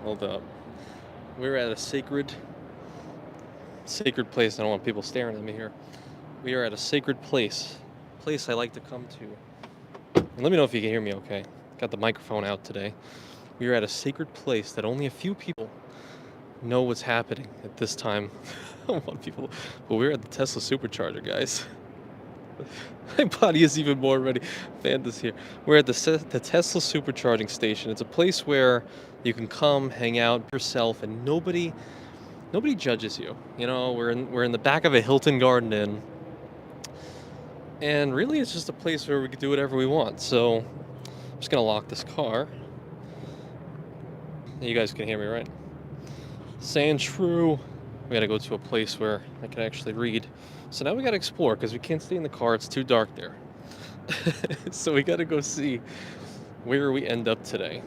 Hold up. We're at a sacred place. I don't want people staring at me here. We are at a sacred place I like to come to. And let me know if you can hear me okay. Got the microphone out today. We are at a sacred place that only a few people know what's happening at this time. I don't want people, but we're at the Tesla supercharger, guys. My body is even more ready. Fanta's here. We're at the Tesla supercharging station. It's a place where you can come, hang out yourself, and nobody judges you. You know, we're in the back of a Hilton Garden Inn, and really it's just a place where we can do whatever we want. So I'm just gonna lock this car. You guys can hear me, right? Saying true. We gotta go to a place where I can actually read. So now we gotta explore because we can't stay in the car. It's too dark there. So we gotta go see where we end up today.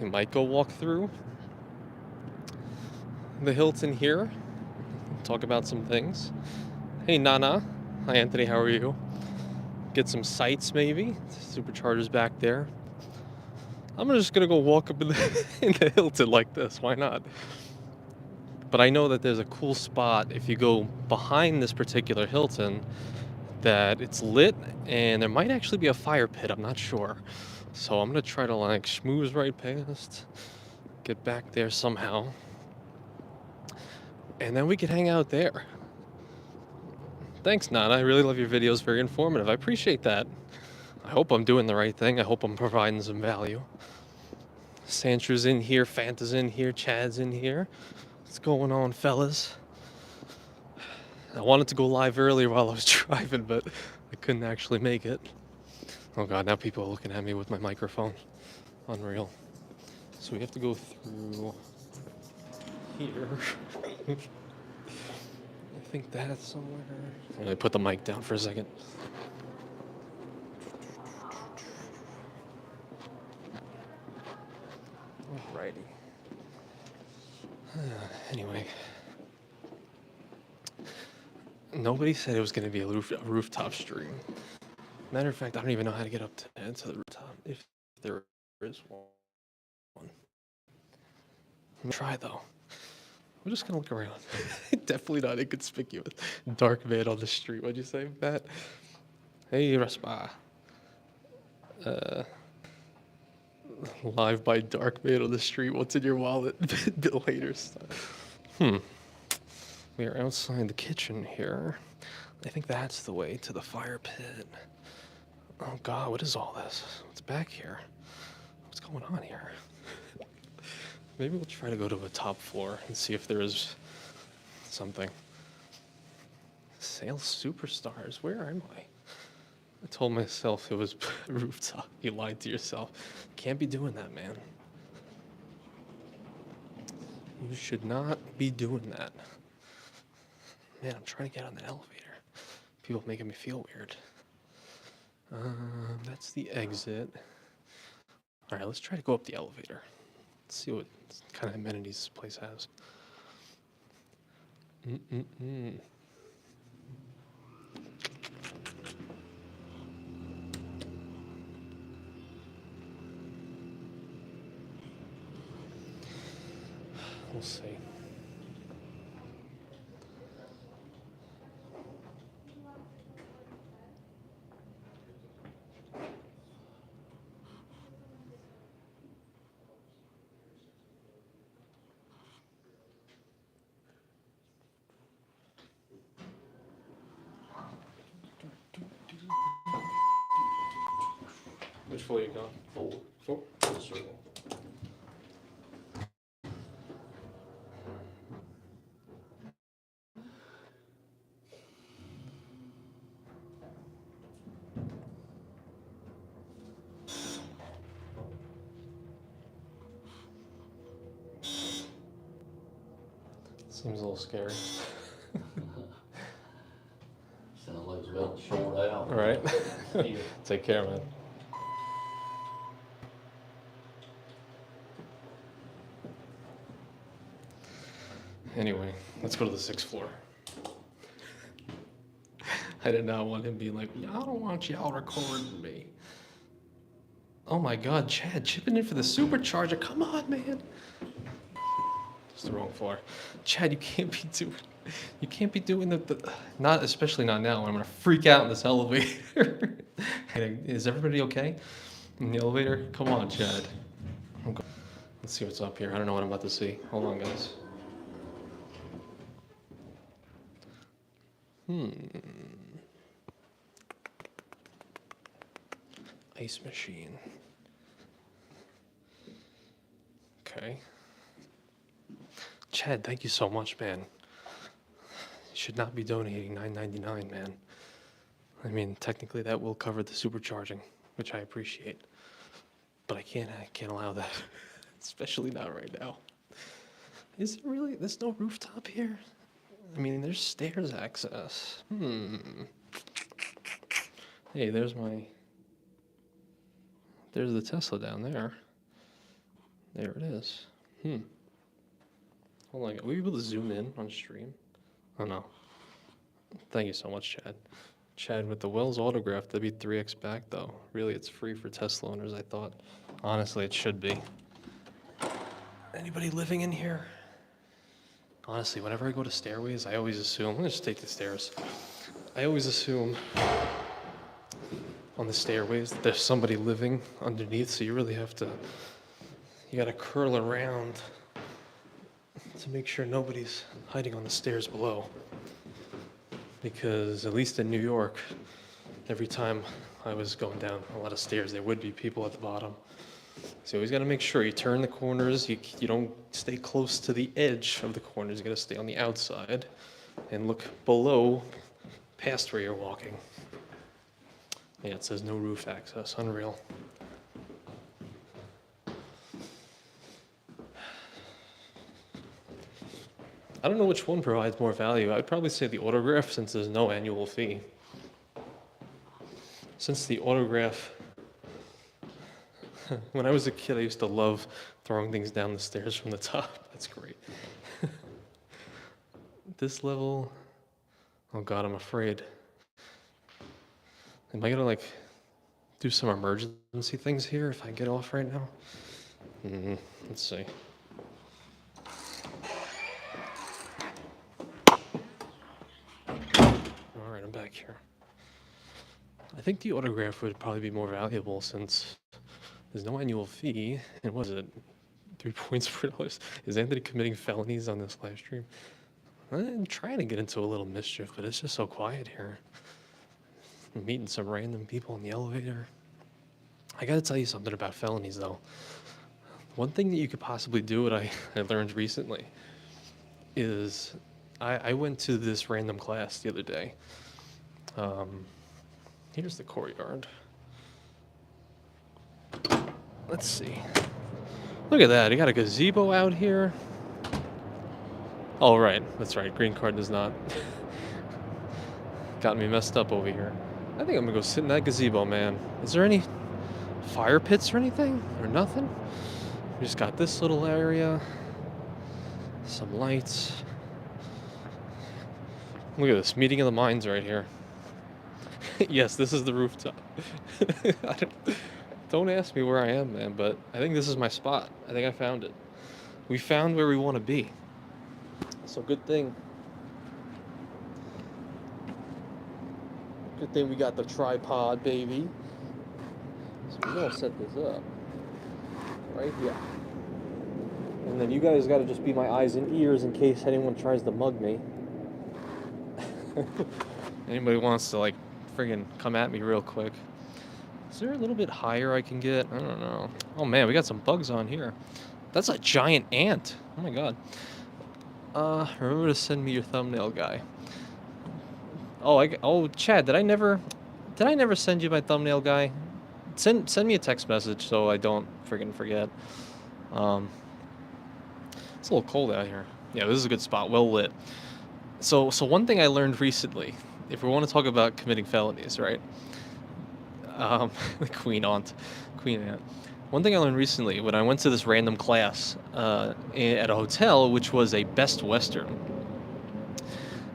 We might go walk through the Hilton here, talk about some things. Hey Nana. Hi Anthony, how are you? Get some sights maybe. Supercharger's back there. I'm just gonna go walk up in the Hilton like this. Why not? But I know that there's a cool spot if you go behind this particular Hilton that it's lit and there might actually be a fire pit. I'm not sure. So I'm gonna try to like schmooze right past, get back there somehow, and then we can hang out there. Thanks, Nana. I really love your videos. Very informative. I appreciate that. I hope I'm doing the right thing. I hope I'm providing some value. Sandra's in here, Fanta's in here, Chad's in here. What's going on, fellas? I wanted to go live earlier while I was driving, but I couldn't actually make it. Oh god, now people are looking at me with my microphone. Unreal. So we have to go through here. I think that's somewhere. I'm gonna put the mic down for a second. Alrighty. Anyway. Nobody said it was going to be a rooftop stream. Matter of fact, I don't even know how to get up to the rooftop, if there is one. I'm gonna try though. I'm just gonna look around. Definitely not inconspicuous. Dark man on the street. What'd you say, Matt? Hey, Raspa. Live by dark man on the street. What's in your wallet? Bill Hader stuff. We are outside the kitchen here. I think that's the way to the fire pit. Oh god, what is all this? What's back here? What's going on here? Maybe we'll try to go to a top floor and see if there is something. Sales superstars, where am I? I told myself it was rooftop. You lied to yourself. Can't be doing that, man. You should not be doing that. Man, I'm trying to get on the elevator. People making me feel weird. That's the exit. All right, let's try to go up the elevator. Let's see what kind of amenities this place has. We'll see. Which floor you going? 4. 4? Yes, sir. Seems a little scary. Sounds like it's about to short out. All right. Take care, man. Anyway, let's go to the 6th floor. I did not want him being like, I don't want y'all recording me. Oh my God, Chad, chipping in for the supercharger. Come on, man. It's the wrong floor. Chad, you can't be doing the not, especially not now when I'm gonna freak out in this elevator. Hey, is everybody okay in the elevator? Come on, Chad. Let's see what's up here. I don't know what I'm about to see. Hold on, guys. Ice machine. Okay. Chad, thank you so much, man. You should not be donating $9.99, man. I mean, technically that will cover the supercharging, which I appreciate. But I can't allow that. Especially not right now. Is there really, there's no rooftop here? I mean, there's stairs access. Hey, there's the Tesla down there. There it is. Hold on, will we be able to zoom in on stream? Oh no. Thank you so much, Chad. Chad, with the Wells autograph, that'd be 3x back though. Really, it's free for Tesla owners, I thought. Honestly, it should be. Anybody living in here? Honestly, whenever I go to stairways, I always assume, I'm gonna just take the stairs. I always assume on the stairways that there's somebody living underneath, so you really have to, you gotta curl around to make sure nobody's hiding on the stairs below. Because at least in New York, every time I was going down a lot of stairs, there would be people at the bottom. So you always got to make sure you turn the corners, you don't stay close to the edge of the corners, you got to stay on the outside and look below, past where you're walking. Yeah, it says no roof access, unreal. I don't know which one provides more value. I'd probably say the autograph since there's no annual fee. Since the autograph, when I was a kid, I used to love throwing things down the stairs from the top. That's great. This level, oh God, I'm afraid. Am I gonna like do some emergency things here if I get off right now? Let's see. All right, I'm back here. I think the autograph would probably be more valuable since there's no annual fee. And what is it? 3 points per dollars. Is Anthony committing felonies on this live stream? I'm trying to get into a little mischief, but it's just so quiet here. I'm meeting some random people in the elevator. I gotta tell you something about felonies though. One thing that you could possibly do, what I learned recently, is I went to this random class the other day. Here's the courtyard. Let's see. Look at that. You got a gazebo out here. Oh, right. That's right. Green card does not. Got me messed up over here. I think I'm gonna go sit in that gazebo, man. Is there any fire pits or anything? Or nothing? We just got this little area. Some lights. Look at this. Meeting of the minds right here. Yes, this is the rooftop. Don't ask me where I am, man, but I think this is my spot. I think I found it. We found where we want to be. So good thing. Good thing we got the tripod, baby. So we're gonna set this up right here. And then you guys gotta just be my eyes and ears in case anyone tries to mug me. Anybody wants to like friggin' come at me real quick. Is there a little bit higher I can get? I don't know. Oh man, we got some bugs on here. That's a giant ant. Oh my God. Remember to send me your thumbnail guy. Oh, Chad, did I never send you my thumbnail guy? Send me a text message so I don't friggin' forget. It's a little cold out here. Yeah, this is a good spot, well lit. So one thing I learned recently, if we want to talk about committing felonies, right? The Queen Ant. One thing I learned recently when I went to this random class at a hotel, which was a Best Western.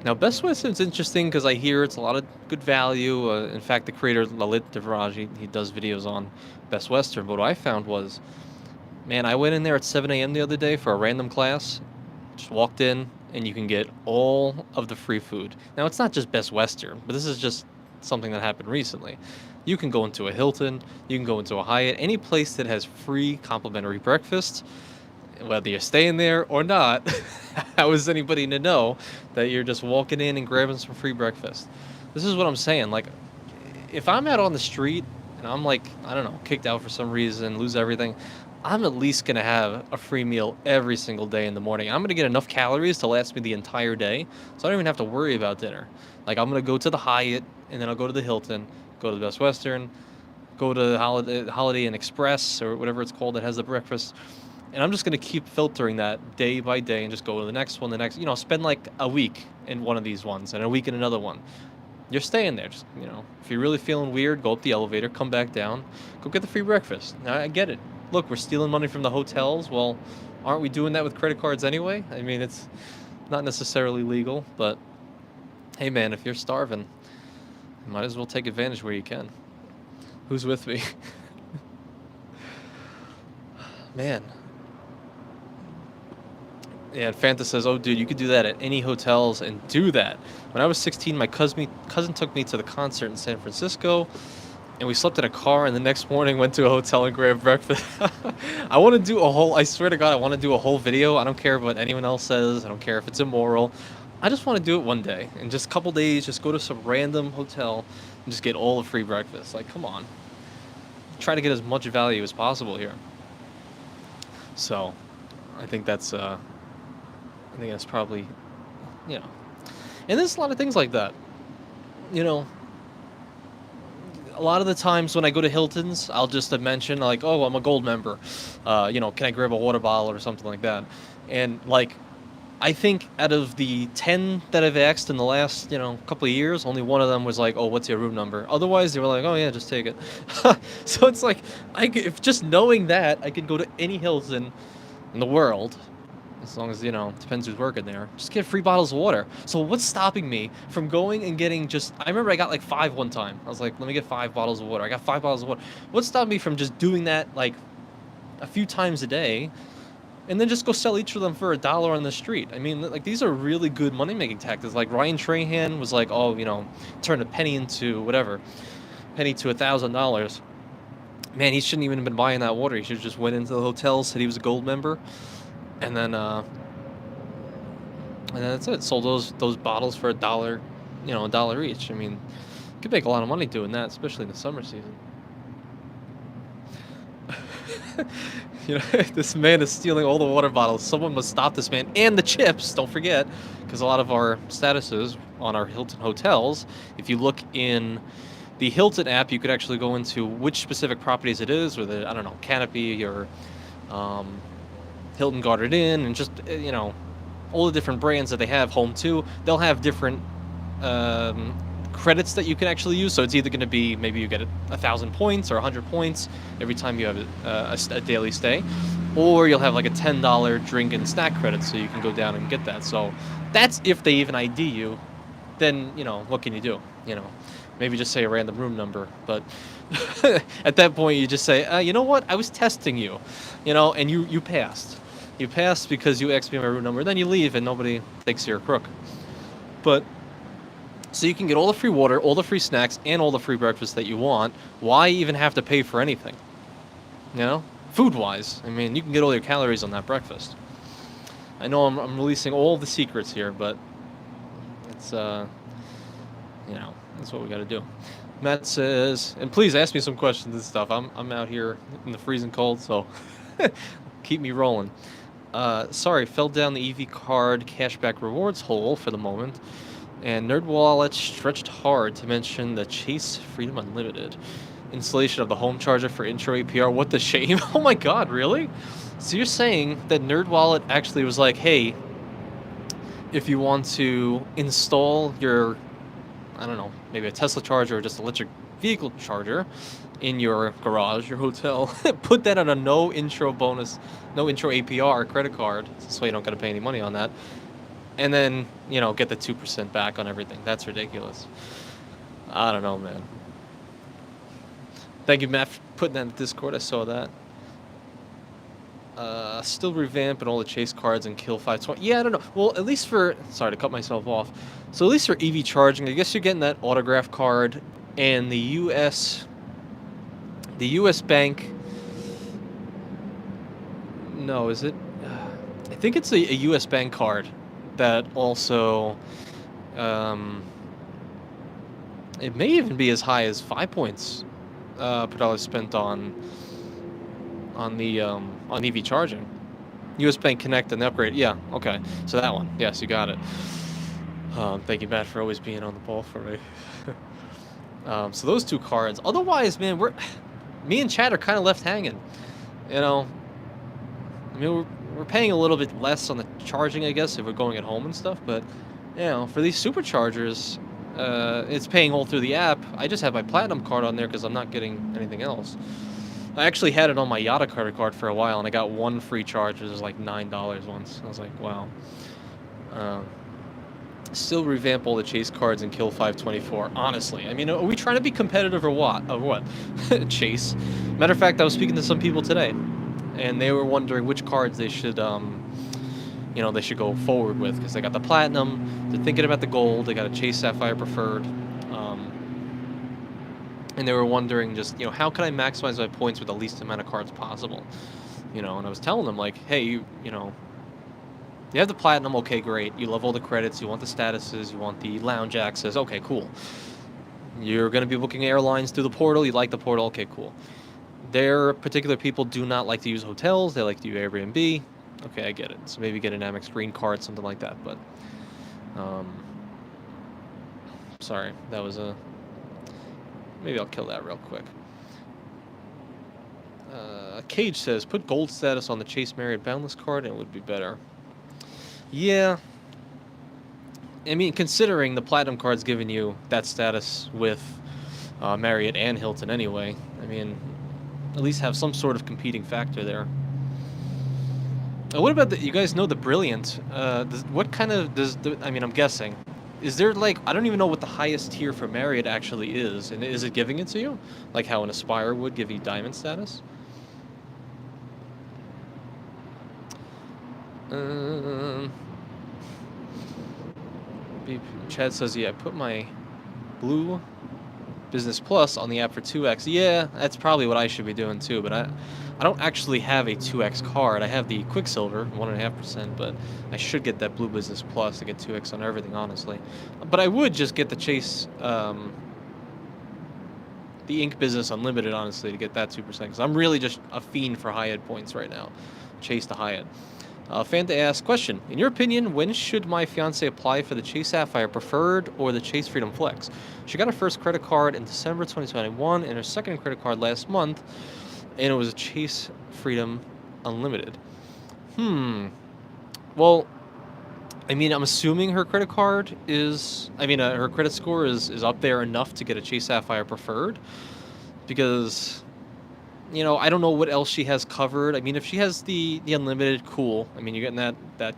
Now, Best Western's interesting because I hear it's a lot of good value. In fact, the creator Lalit Devraj, he does videos on Best Western. But what I found was, man, I went in there at 7 a.m. the other day for a random class. Just walked in, and you can get all of the free food. Now, it's not just Best Western, but this is just something that happened recently. You can go into a Hilton, you can go into a Hyatt, any place that has free complimentary breakfast, whether you're staying there or not. How is anybody to know that you're just walking in and grabbing some free breakfast? This is what I'm saying. Like, if I'm out on the street and I'm like, I don't know, kicked out for some reason, lose everything, I'm at least gonna have a free meal every single day in the morning. I'm gonna get enough calories to last me the entire day, so I don't even have to worry about dinner. Like, I'm gonna go to the Hyatt, and then I'll go to the Hilton, go to the Best Western, go to the Holiday Inn Express or whatever it's called that has the breakfast, and I'm just gonna keep filtering that day by day and just go to the next one, the next. Spend like a week in one of these ones and a week in another one. You're staying there. Just, if you're really feeling weird, go up the elevator, come back down, go get the free breakfast. Now, I get it. Look, we're stealing money from the hotels. Well, aren't we doing that with credit cards anyway? I mean, it's not necessarily legal, but hey, man, if you're starving, you might as well take advantage where you can. Who's with me? Man. Yeah, Fanta says, oh, dude, you could do that at any hotels and do that. When I was 16, my cousin took me to the concert in San Francisco, and we slept in a car, and the next morning went to a hotel and grabbed breakfast. I swear to God, I want to do a whole video. I don't care what anyone else says. I don't care if it's immoral. I just want to do it one day. In just a couple days, just go to some random hotel and just get all the free breakfast. Like, come on. Try to get as much value as possible here. So, I think that's probably, and there's a lot of things like that. A lot of the times when I go to Hilton's, I'll just mention like, oh, I'm a gold member. Can I grab a water bottle or something like that? And like, I think out of the 10 that I've asked in the last, couple of years, only one of them was like, oh, what's your room number? Otherwise, they were like, oh yeah, just take it. So it's like, if just knowing that, I could go to any Hilton in the world. As long as, depends who's working there. Just get free bottles of water. So what's stopping me from going and getting I remember I got like 5 one time. I was like, let me get 5 bottles of water. I got 5 bottles of water. What stopped me from just doing that like a few times a day and then just go sell each of them for $1 on the street? I mean, like, these are really good money-making tactics. Like, Ryan Trahan was like, oh, turn a penny into whatever. Penny to $1,000. Man, he shouldn't even have been buying that water. He should have just went into the hotel, said he was a gold member. And then that's it. Sold those bottles for $1, $1 each. I mean, you could make a lot of money doing that, especially in the summer season. This man is stealing all the water bottles. Someone must stop this man. And the chips, don't forget, because a lot of our statuses on our Hilton hotels, if you look in the Hilton app, you could actually go into which specific properties it is, whether, I don't know, Canopy or Hilton Garden Inn, and just, all the different brands that they have, Home 2, they'll have different credits that you can actually use. So it's either going to be, maybe you get 1,000 points or 100 points every time you have a daily stay, or you'll have like a $10 drink and snack credit, so you can go down and get that. So that's if they even ID you. Then, what can you do? Maybe just say a random room number. But at that point, you just say, you know what? I was testing you, and you passed. You passed because you asked me my room number. Then you leave, and nobody thinks you're a crook. But so you can get all the free water, all the free snacks, and all the free breakfast that you want. Why even have to pay for anything? Food-wise. I mean, you can get all your calories on that breakfast. I know I'm releasing all the secrets here, but it's that's what we got to do. Matt says, and please ask me some questions and stuff. I'm out here in the freezing cold, so keep me rolling. Sorry, fell down the EV card cashback rewards hole for the moment, and NerdWallet stretched hard to mention the Chase Freedom Unlimited installation of the home charger for intro APR. What the shame! Oh my God, really? So you're saying that NerdWallet actually was like, hey, if you want to install your, I don't know, maybe a Tesla charger or just electric vehicle charger in your garage, your hotel, put that on a no intro APR credit card, so you don't got to pay any money on that. and then, you know, get the 2% back on everything. That's ridiculous. I don't know, man. Thank you, Matt, for putting that in the Discord. I saw that. Still revamping all the chase cards and kill 520. Yeah, I don't know. Well, at least for... Sorry to cut myself off. So at least for EV charging, I guess you're getting that autograph card and the US... The US Bank... No, is it? I think it's a US Bank card that also... it may even be as high as 5 points per dollar spent on EV charging. US Bank Connect and the upgrade. Yeah, okay. So that one. Yes, you got it. Thank you, Matt, for always being on the ball for me. So those two cards. Otherwise, man, me and Chad are kind of left hanging. You know, I mean, we're paying a little bit less on the charging, I guess, if we're going at home and stuff. But, you know, for these superchargers, it's paying all through the app. I just have my Platinum card on there because I'm not getting anything else. I actually had it on my Yotta credit card for a while, and I got one free charge. It was like $9 once. I was like, wow. Still revamp all the chase cards and kill 524. Honestly, I mean, are we trying to be competitive or what? Chase. Matter of fact, I was speaking to some people today, and they were wondering which cards they should, you know, they should go forward with, because they got the Platinum. They're thinking about the Gold. They got a Chase Sapphire Preferred. And they were wondering just, you know, how can I maximize my points with the least amount of cards possible? You know, and I was telling them, like, hey, you know, you have the Platinum, okay, great. You love all the credits, you want the statuses, you want the lounge access, okay, cool. You're going to be booking airlines through the portal, you like the portal, okay, cool. Their particular people do not like to use hotels, they like to use Airbnb. Okay, I get it. So maybe get an Amex Green card, something like that, but... sorry, that was a... Maybe I'll kill that real quick. Cage says, put gold status on the Chase Marriott Boundless card and it would be better. Yeah. I mean, considering the Platinum card's giving you that status with Marriott and Hilton anyway, I mean, at least have some sort of competing factor there. What about you guys know the Brilliant? What kind of I mean, I'm guessing. Is there, like, I don't even know what the highest tier for Marriott actually is, and is it giving it to you? Like how an Aspire would give you diamond status? Chad says, yeah, I put my Blue Business Plus on the app for 2x. Yeah, that's probably what I should be doing too, but I don't actually have a 2x card. I have the Quicksilver, 1.5%, but I should get that Blue Business Plus to get 2x on everything, honestly. But I would just get the Chase, the Ink Business Unlimited, honestly, to get that 2%, because I'm really just a fiend for Hyatt points right now. Chase to Hyatt. Fanta asks, question, in your opinion, when should my fiance apply for the Chase Sapphire Preferred or the Chase Freedom Flex? She got her first credit card in December 2021 and her second credit card last month, and it was a Chase Freedom Unlimited. Well, I mean, I'm assuming her credit card is, her credit score is up there enough to get a Chase Sapphire Preferred, because... You know, I don't know what else she has covered. I mean, if she has the unlimited, cool. I mean, you're getting that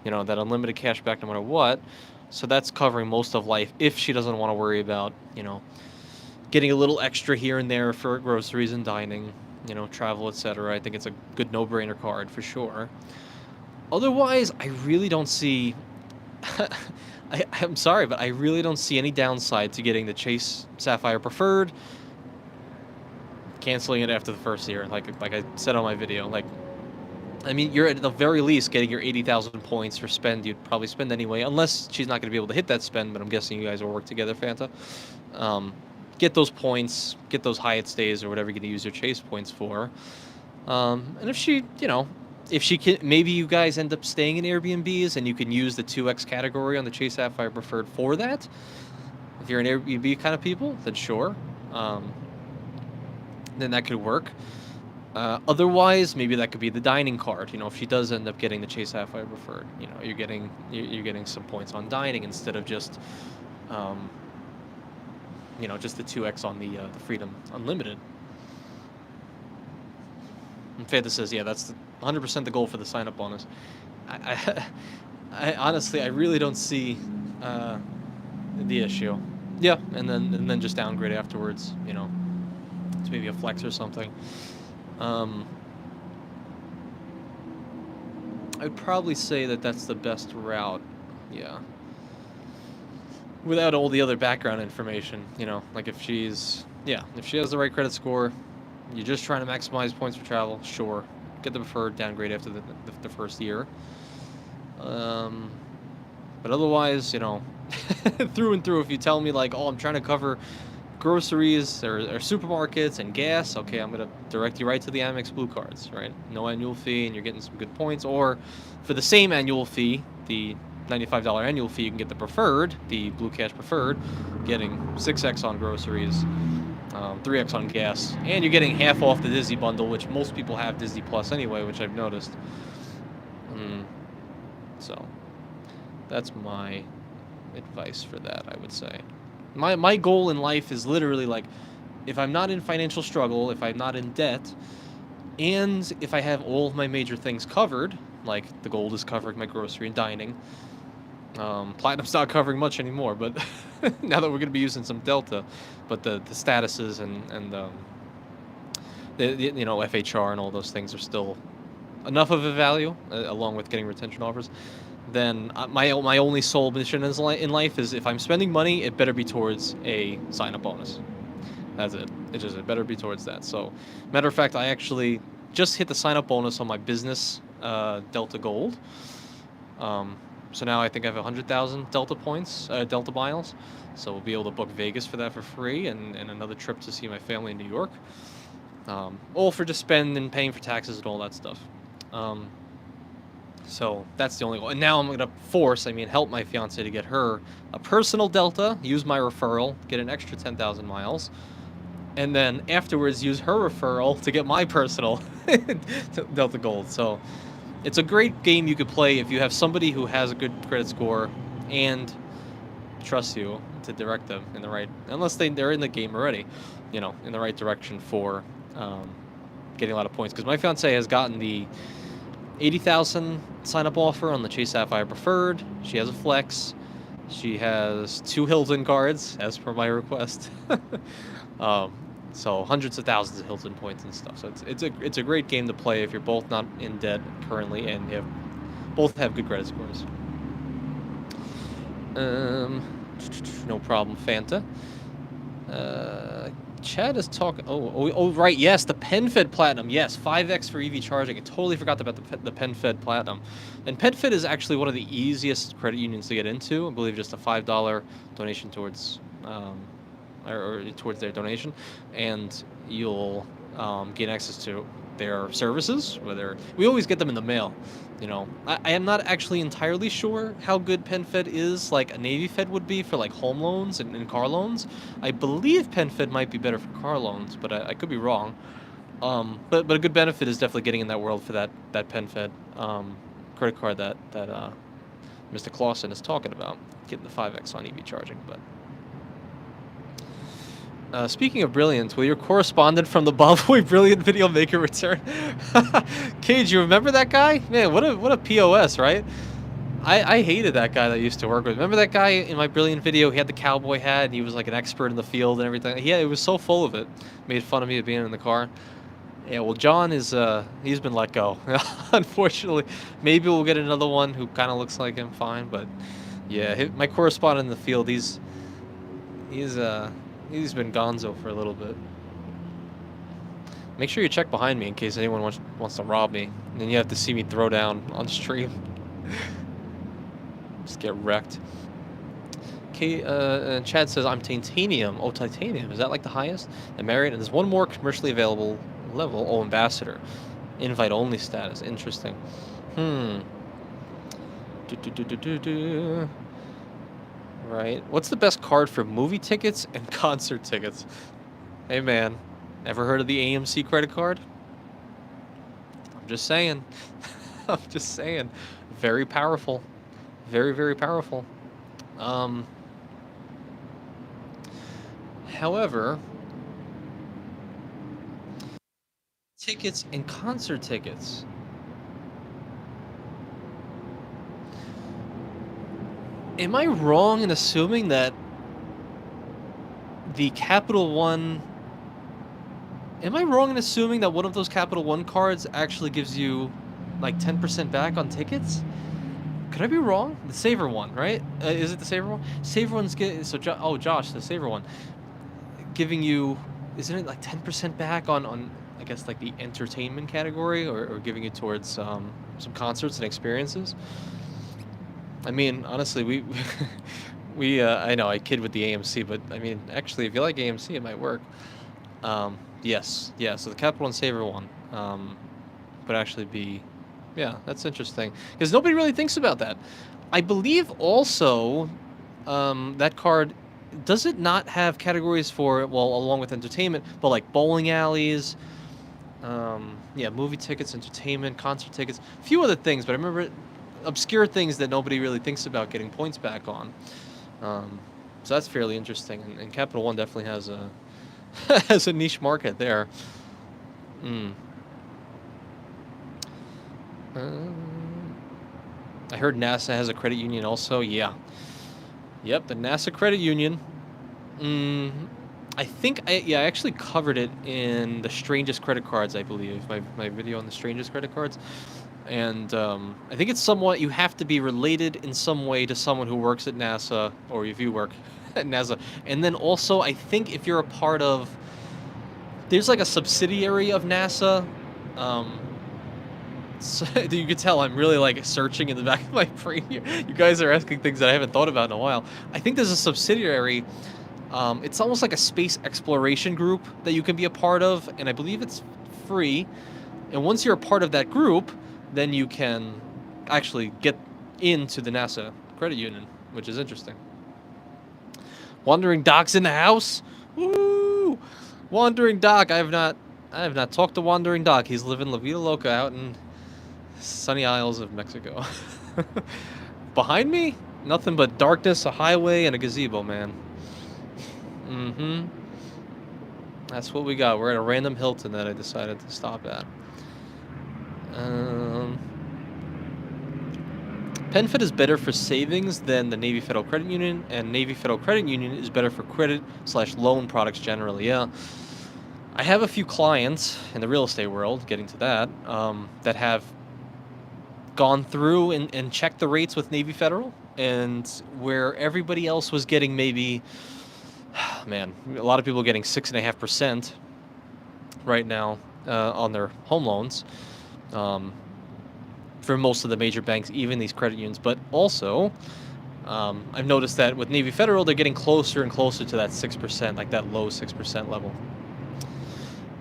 you know, that unlimited cash back no matter what. So that's covering most of life if she doesn't want to worry about, you know, getting a little extra here and there for groceries and dining, you know, travel, etc. I think it's a good no-brainer card for sure. Otherwise, I really don't see... I'm sorry, but I really don't see any downside to getting the Chase Sapphire Preferred, canceling it after the first year, like I said on my video. Like, I mean, you're at the very least getting your 80,000 points for spend you'd probably spend anyway, unless she's not going to be able to hit that spend, but I'm guessing you guys will work together, Fanta. Get those points, get those Hyatt stays or whatever you're going to use your Chase points for. And if she, you know, if she can, maybe you guys end up staying in Airbnbs and you can use the 2x category on the Chase Sapphire Preferred for that. If you're an Airbnb kind of people, then sure. Then that could work. Otherwise, maybe that could be the dining card. You know, if she does end up getting the Chase Sapphire Preferred, you know, you're getting some points on dining instead of just, you know, just the 2x on the Freedom Unlimited. And Fanta says, yeah, that's 100% the goal for the sign-up bonus. honestly, I really don't see the issue. Yeah, and then just downgrade afterwards. You know, to maybe a flex or something. I'd probably say that that's the best route. Yeah. Without all the other background information, you know, like if she has the right credit score, you're just trying to maximize points for travel, sure. Get the preferred, downgrade after the first year. But otherwise, you know, through and through, if you tell me like, oh, I'm trying to cover groceries or supermarkets and gas, okay, I'm gonna direct you right to the Amex Blue cards, right? No annual fee, and you're getting some good points. Or for the same annual fee, the $95 annual fee, you can get the preferred, the Blue Cash preferred, getting 6x on groceries, 3x on gas, and you're getting half off the Disney bundle, which most people have Disney Plus anyway, which I've noticed. So that's my advice for that, I would say. My goal in life is literally like, if I'm not in financial struggle, if I'm not in debt, and if I have all of my major things covered, like the gold is covering my grocery and dining, platinum's not covering much anymore, but now that we're going to be using some Delta, but the statuses and the you know, FHR and all those things are still enough of a value, along with getting retention offers. Then my only sole mission in life is, if I'm spending money, it better be towards a sign-up bonus. That's it. It better be towards that. So, matter of fact, I actually just hit the sign-up bonus on my business Delta Gold. So now I think I have 100,000 Delta points, Delta miles. So we'll be able to book Vegas for that for free, and another trip to see my family in New York. All for just spending and paying for taxes and all that stuff. So that's the only goal. And now I'm going to help my fiance to get her a personal Delta, use my referral, get an extra 10,000 miles, and then afterwards use her referral to get my personal Delta Gold. So it's a great game you could play if you have somebody who has a good credit score and trusts you to direct them in the right, unless they're in the game already, you know, in the right direction for getting a lot of points. Because my fiance has gotten the 80,000 sign-up offer on the Chase Sapphire Preferred. She has a flex. She has 2 Hilton cards, as per my request. So hundreds of thousands of Hilton points and stuff. So it's a great game to play if you're both not in debt currently and you both have good credit scores. No problem, Fanta. Chad is talking. Oh, right. Yes, the PenFed Platinum. Yes, 5x for EV charging. I totally forgot about the PenFed Platinum. And PenFed is actually one of the easiest credit unions to get into. I believe just a $5 donation towards, or towards their donation, and you'll gain access to their services. Whether we always get them in the mail. You know, I am not actually entirely sure how good PenFed is, like a Navy Fed would be for like home loans and car loans. I believe PenFed might be better for car loans, but I could be wrong. But a good benefit is definitely getting in that world for that PenFed credit card that Mr. Clausen is talking about, getting the 5x on EV charging. But speaking of brilliant, will your correspondent from the Bobboy Brilliant video maker return? Cage, you remember that guy? Man, what a POS, right? I hated that guy that I used to work with. Remember that guy in my Brilliant video? He had the cowboy hat, and he was like an expert in the field and everything. Yeah, it was so full of it. Made fun of me of being in the car. Yeah, well, John is, he's been let go. Unfortunately. Maybe we'll get another one who kind of looks like him, fine. But yeah, my correspondent in the field, he's been gonzo for a little bit. Make sure you check behind me in case anyone wants to rob me. And then you have to see me throw down on stream. Just get wrecked. Okay, Chad says, I'm titanium. Oh, titanium. Is that like the highest? And Marriott. And there's one more commercially available level. Oh, ambassador. Invite only status. Interesting. Right. What's the best card for movie tickets and concert tickets? Hey, man. Ever heard of the AMC credit card? I'm just saying. I'm just saying. Very powerful. Very, very powerful. However, tickets and concert tickets. Am I wrong in assuming that the Capital One... Am I wrong in assuming that one of those Capital One cards actually gives you, like, 10% back on tickets? Could I be wrong? The Saver one, right? Is it the Saver one? Saver one's getting... So, Josh, the Saver one. Giving you... Isn't it, like, 10% back on I guess, like, the entertainment category? Or giving you towards some concerts and experiences? I mean, honestly, I know I kid with the AMC, but I mean, actually, if you like AMC, it might work. Yes, yeah. So the Capital One Saver one would actually be, yeah, that's interesting because nobody really thinks about that. I believe also that card, does it not have categories for, well, along with entertainment, but like bowling alleys, yeah, movie tickets, entertainment, concert tickets, a few other things, but I remember obscure things that nobody really thinks about getting points back on. So that's fairly interesting, and Capital One definitely has a has a niche market there. I heard NASA has a credit union also. Yeah. Yep, the NASA credit union. I think I actually covered it in the strangest credit cards, I believe, my video on the strangest credit cards. And I think it's somewhat, you have to be related in some way to someone who works at NASA, or if you work at NASA. And then also, I think if you're a part of, there's like a subsidiary of NASA. So you can tell I'm really like searching in the back of my brain here. You guys are asking things that I haven't thought about in a while. I think there's a subsidiary. It's almost like a space exploration group that you can be a part of, and I believe it's free. And once you're a part of that group, then you can actually get into the NASA credit union, which is interesting. Wandering Doc's in the house. Woo! Wandering Doc. I have not talked to Wandering Doc. He's living La Vida Loca out in sunny Isles of Mexico. Behind me, nothing but darkness, a highway, and a gazebo, man. That's what we got. We're at a random Hilton that I decided to stop at. PenFed is better for savings than the Navy Federal Credit Union, and Navy Federal Credit Union is better for credit/loan products generally. Yeah, I have a few clients in the real estate world, getting to that, that have gone through and checked the rates with Navy Federal, and where everybody else was getting maybe, man, a lot of people getting 6.5% right now on their home loans. For most of the major banks, even these credit unions. But also, I've noticed that with Navy Federal, they're getting closer and closer to that 6%, like that low 6% level.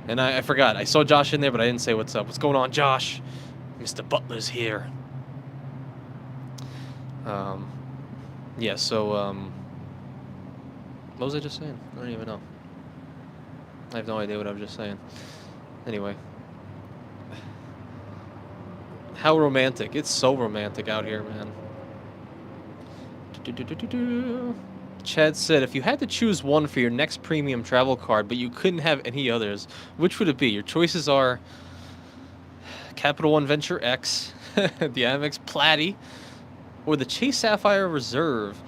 And I forgot, I saw Josh in there, but I didn't say what's up. What's going on, Josh? Mr. Butler's here. Yeah, so, what was I just saying? I don't even know. I have no idea what I was just saying. Anyway. How romantic. It's so romantic out here, man. Chad said, if you had to choose one for your next premium travel card, but you couldn't have any others, which would it be? Your choices are Capital One Venture X, the Amex Platy, or the Chase Sapphire Reserve.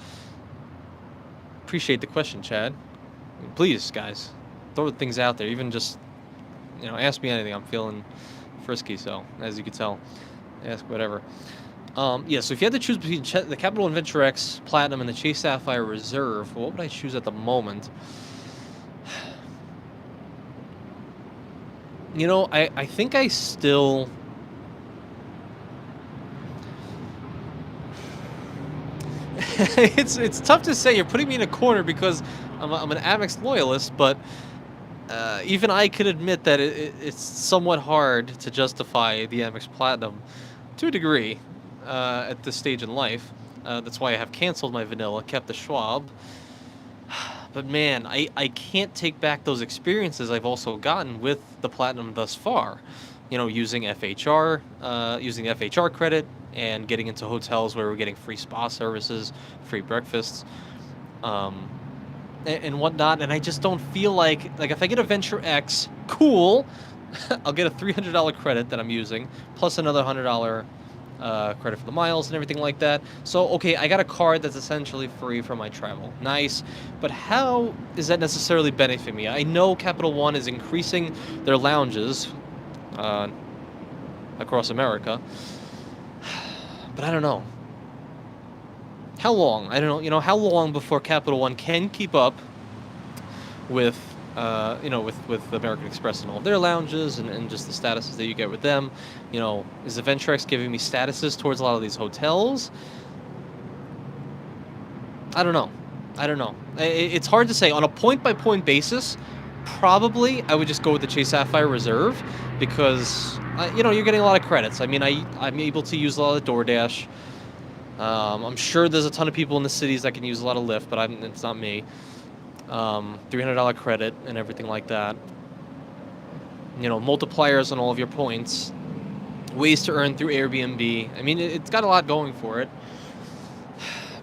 Appreciate the question, Chad. Please, guys, throw things out there. Even just, ask me anything. I'm feeling frisky, so, as you can tell. Ask whatever. Yeah, so if you had to choose between the Capital One Venture X Platinum and the Chase Sapphire Reserve, what would I choose at the moment? I think I still... it's tough to say. You're putting me in a corner because I'm an Amex loyalist, but even I could admit that it's somewhat hard to justify the Amex Platinum to a degree at this stage in life. That's why I have canceled my vanilla, kept the Schwab. But man, I can't take back those experiences I've also gotten with the Platinum thus far. Using FHR, using the FHR credit, and getting into hotels where we're getting free spa services, free breakfasts, and whatnot. And I just don't feel like if I get a Venture X, cool, I'll get a $300 credit that I'm using, plus another $100 credit for the miles and everything like that. So, okay, I got a card that's essentially free for my travel. Nice. But how is that necessarily benefiting me? I know Capital One is increasing their lounges across America, but I don't know. How long? I don't know. How long before Capital One can keep up with, with American Express and all their lounges and just the statuses that you get with them? Is the VentureX giving me statuses towards a lot of these hotels? I don't know. It's hard to say. On a point-by-point basis, probably I would just go with the Chase Sapphire Reserve because, you're getting a lot of credits. I mean, I'm able to use a lot of DoorDash. I'm sure there's a ton of people in the cities that can use a lot of Lyft, but it's not me. $300 credit and everything like that. Multipliers on all of your points. Ways to earn through Airbnb. I mean, it's got a lot going for it.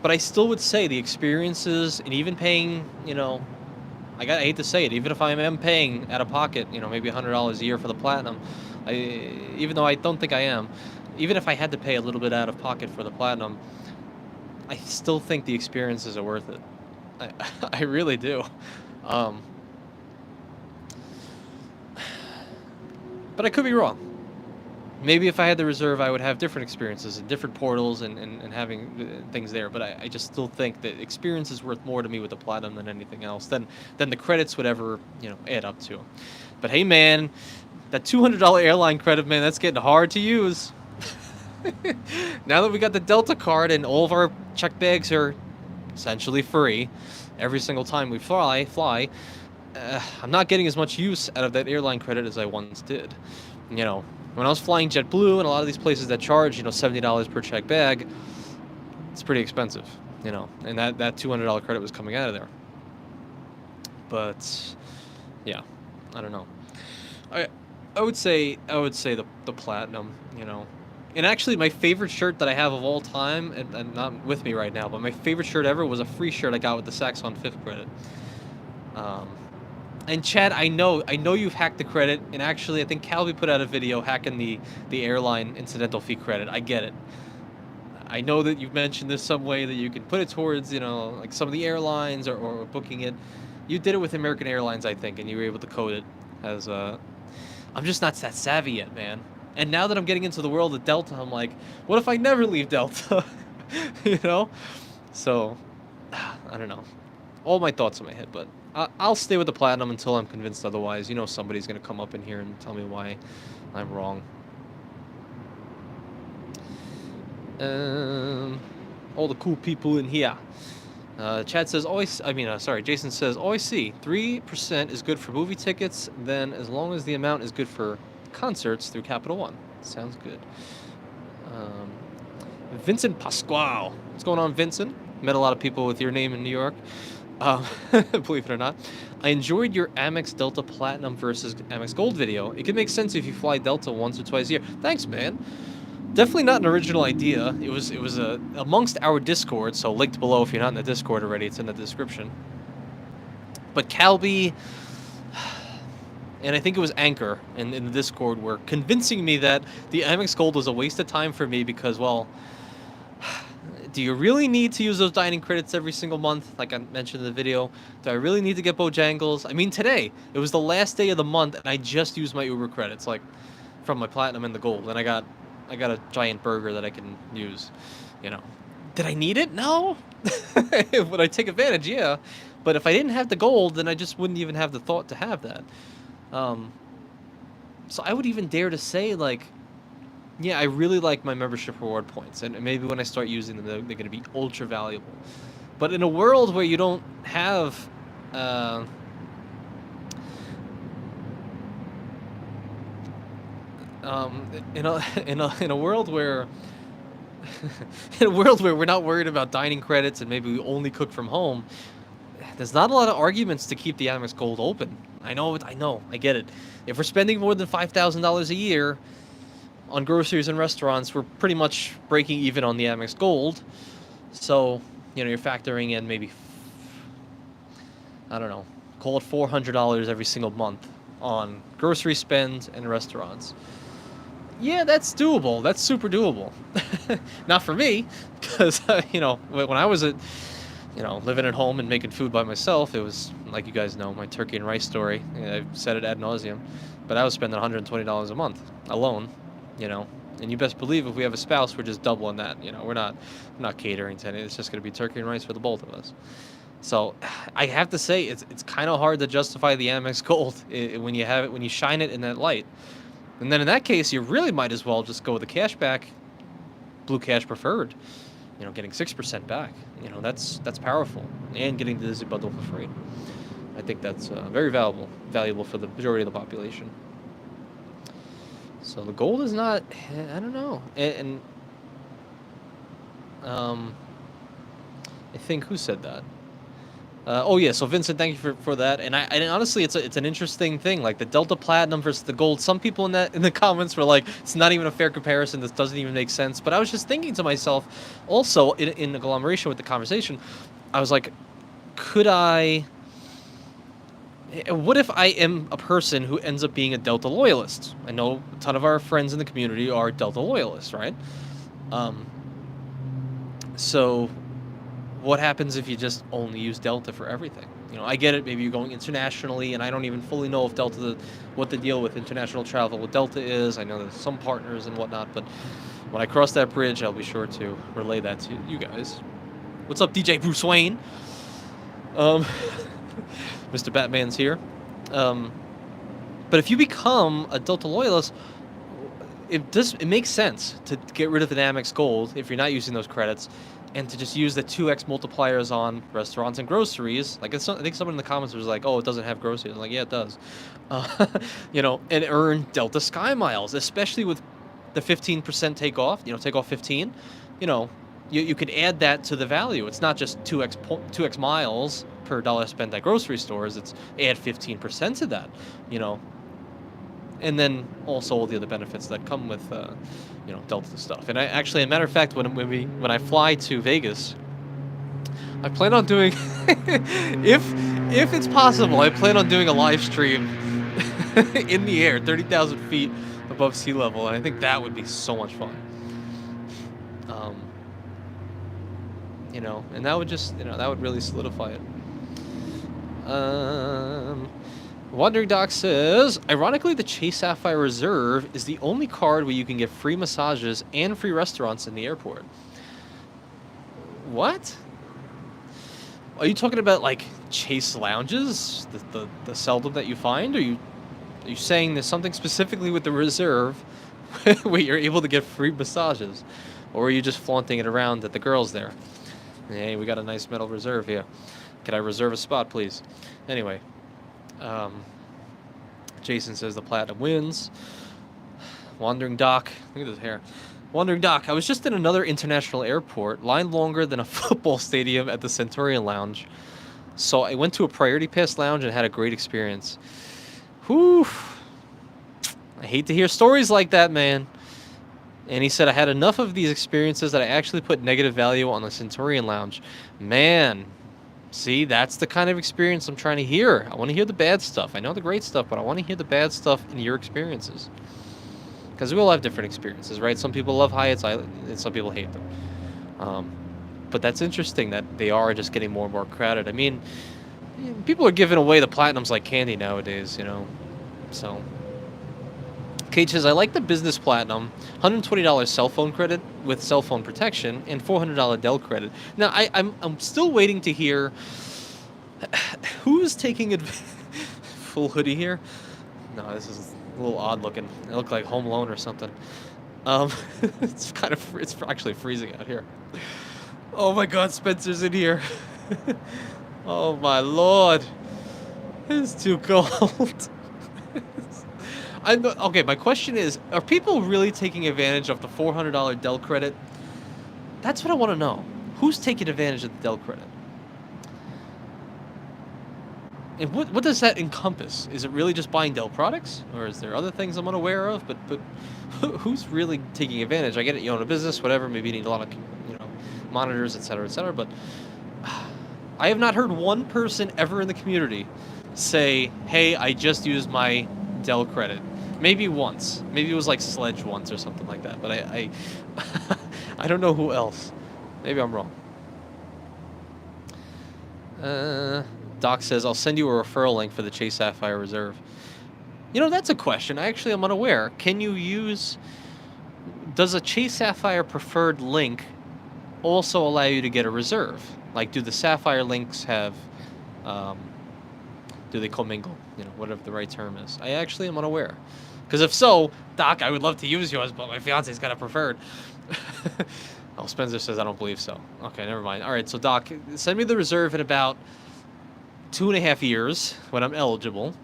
But I still would say the experiences and even paying, I hate to say it, even if I am paying out of pocket, maybe $100 a year for the Platinum, even though I don't think I am, even if I had to pay a little bit out of pocket for the Platinum, I still think the experiences are worth it. I really do. But I could be wrong. Maybe if I had the Reserve, I would have different experiences and different portals and having things there. But I just still think that experience is worth more to me with the Platinum than anything else, than the credits would ever, add up to. But hey, man, that $200 airline credit, man, that's getting hard to use. Now that we got the Delta card and all of our check bags are essentially free every single time we fly, I'm not getting as much use out of that airline credit as I once did. When I was flying JetBlue and a lot of these places that charge, $70 per check bag, it's pretty expensive, and that $200 credit was coming out of there. But yeah, I don't know. I would say the Platinum, And actually, my favorite shirt that I have of all time, and not with me right now, but my favorite shirt ever was a free shirt I got with the Saxon 5th credit. And Chad, I know you've hacked the credit, and actually, I think Calby put out a video hacking the airline incidental fee credit. I get it. I know that you've mentioned this some way that you can put it towards, like some of the airlines or booking it. You did it with American Airlines, I think, and you were able to code it as I'm just not that savvy yet, man. And now that I'm getting into the world of Delta, I'm like, what if I never leave Delta? So, I don't know. All my thoughts in my head, but I'll stay with the Platinum until I'm convinced otherwise. Somebody's going to come up in here and tell me why I'm wrong. All the cool people in here. Chad says, Jason says, always see 3% is good for movie tickets, then as long as the amount is good for concerts through Capital One. Sounds good. Vincent Pasquale. What's going on, Vincent? Met a lot of people with your name in New York. Believe it or not. I enjoyed your Amex Delta Platinum versus Amex Gold video. It could make sense if you fly Delta once or twice a year. Thanks, man. Definitely not an original idea. It was amongst our Discord, so linked below if you're not in the Discord already. It's in the description. But Calby, and I think it was Anchor in the Discord, were convincing me that the Amex Gold was a waste of time for me because, well, do you really need to use those dining credits every single month? Like I mentioned in the video, do I really need to get Bojangles? I mean, today, it was the last day of the month, and I just used my Uber credits, like, from my Platinum and the Gold, and I got a giant burger that I can use, Did I need it? No. Would I take advantage? Yeah. But if I didn't have the Gold, then I just wouldn't even have the thought to have that. So I would even dare to say, like, yeah, I really like my membership reward points, and maybe when I start using them, they're going to be ultra valuable. But in a world where you don't have, in a world where, we're not worried about dining credits and maybe we only cook from home, there's not a lot of arguments to keep the Amex Gold open. I know, I get it. If we're spending more than $5,000 a year on groceries and restaurants, we're pretty much breaking even on the Amex Gold. So, you're factoring in maybe, I don't know, call it $400 every single month on grocery spend and restaurants. Yeah, that's doable. That's super doable. Not for me, because you know, when I was living at home and making food by myself, it was like you guys know my turkey and rice story. I've said it ad nauseum, but I was spending $120 a month alone. You know, and you best believe if we have a spouse, we're just doubling that. You know, we're not catering to anything. It's just gonna be turkey and rice for the both of us. So, I have to say it's kind of hard to justify the Amex Gold when you have it when you shine it in that light. And then in that case, you really might as well just go with the cashback, Blue Cash Preferred. You know, getting 6% back. You know, that's powerful, and getting the Disney bundle for free. I think that's very valuable for the majority of the population. So the gold is not. I don't know, and I think who said that? Oh yeah, so Vincent, thank you for that. And honestly, it's an interesting thing, like the Delta Platinum versus the Gold. Some people in the comments were like, it's not even a fair comparison. This doesn't even make sense. But I was just thinking to myself, also in agglomeration with the conversation, I was like, could I? What if I am a person who ends up being a Delta loyalist? I know a ton of our friends in the community are Delta loyalists, right? So what happens if you just only use Delta for everything? You know, I get it. Maybe you're going internationally, and I don't even fully know if what the deal with international travel with Delta is. I know there's some partners and whatnot, but when I cross that bridge, I'll be sure to relay that to you guys. What's up, DJ Bruce Wayne? Mr. Batman's here. But if you become a Delta loyalist, it makes sense to get rid of the Amex Gold if you're not using those credits, and to just use the 2x multipliers on restaurants and groceries. Like I think someone in the comments was like, "Oh, it doesn't have groceries." I'm like, "Yeah, it does." You know, and earn Delta Sky Miles, especially with the 15% takeoff. You know, take off 15. You know, you could add that to the value. It's not just 2x miles per dollar spent at grocery stores. It's add 15% to that. You know, and then also all the other benefits that come with Delta stuff. And I actually, as a matter of fact, when I fly to Vegas, I plan on doing if it's possible, I plan on doing a live stream in the air, 30,000 feet above sea level, and I think that would be so much fun. And that would just that would really solidify it. Wandering Doc says, ironically, the Chase Sapphire Reserve is the only card where you can get free massages and free restaurants in the airport. What? Are you talking about like Chase lounges, the seldom that you find? Are you saying there's something specifically with the Reserve where you're able to get free massages, or are you just flaunting it around at the girls there? Hey, we got a nice metal Reserve here. Can I reserve a spot, please? Anyway. Jason says the Platinum wins. Wandering Doc. Look at his hair. Wandering Doc. I was just in another international airport, line longer than a football stadium at the Centurion Lounge. So I went to a Priority Pass lounge and had a great experience. Whew. I hate to hear stories like that, man. And he said, I had enough of these experiences that I actually put negative value on the Centurion Lounge. Man. See, that's the kind of experience I'm trying to hear. I want to hear the bad stuff. I know the great stuff, but I want to hear the bad stuff in your experiences. Because we all have different experiences, right? Some people love Hyatts, and some people hate them. But that's interesting that they are just getting more and more crowded. I mean, people are giving away the Platinums like candy nowadays, So, Kate says, I like the business Platinum, $120 cell phone credit with cell phone protection, and $400 Dell credit. Now, I'm still waiting to hear who's taking full hoodie here. No, this is a little odd looking. It looked like Home Alone or something. It's actually freezing out here. Oh my God, Spencer's in here. Oh my Lord, it's too cold. Okay, my question is, are people really taking advantage of the $400 Dell credit? That's what I want to know. Who's taking advantage of the Dell credit? And what does that encompass? Is it really just buying Dell products? Or is there other things I'm unaware of? But who's really taking advantage? I get it, you own a business, whatever, maybe you need a lot of monitors, etc., but I have not heard one person ever in the community say, hey, I just used my Dell credit. Maybe once. Maybe it was like Sledge once or something like that. But I I don't know who else. Maybe I'm wrong. Doc says, I'll send you a referral link for the Chase Sapphire Reserve. You know, that's a question. I actually am unaware. Can you use... Does a Chase Sapphire preferred link also allow you to get a reserve? Like, do the Sapphire links have... do they commingle? You know, whatever the right term is. I actually am unaware. Because if so, Doc, I would love to use yours, but my fiance's got a preferred. Oh, Spencer says, I don't believe so. Okay, never mind. All right, so Doc, send me the reserve in about 2.5 years when I'm eligible.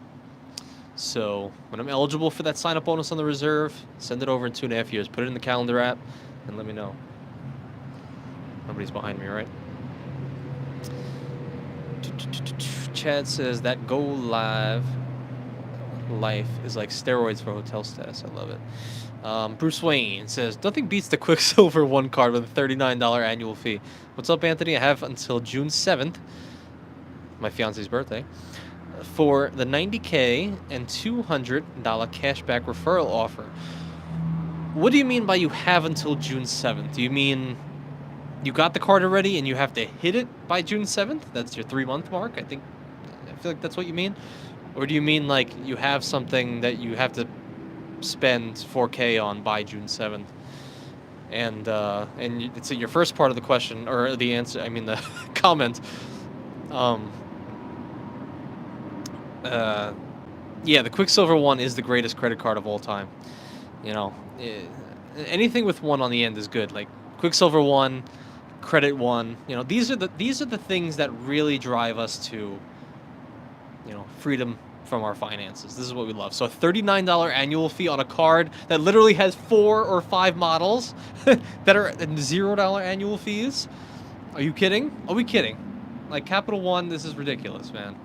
So when I'm eligible for that sign-up bonus on the reserve, send it over in 2.5 years. Put it in the calendar app and let me know. Nobody's behind me, right? Chad says that Go Live life is like steroids for hotel status. I love it. Bruce Wayne says, nothing beats the Quicksilver 1 card with a $39 annual fee. What's up, Anthony? I have until June 7th, my fiance's birthday, for the $90K and $200 cashback referral offer. What do you mean by you have until June 7th? Do you mean you got the card already and you have to hit it by June 7th? That's your 3-month mark? I feel like that's what you mean. Or do you mean like you have something that you have to spend $4K on by June 7th? And it's your first part of the question, or the answer, I mean the comment. Yeah, the Quicksilver 1 is the greatest credit card of all time. You know, anything with 1 on the end is good. Like Quicksilver 1, Credit 1. You know, these are the things that really drive us to, you know, freedom from our finances. This is what we love. So a $39 annual fee on a card that literally has 4 or 5 models that are $0 annual fees. Are you kidding? Are we kidding? Like Capital One, this is ridiculous, man.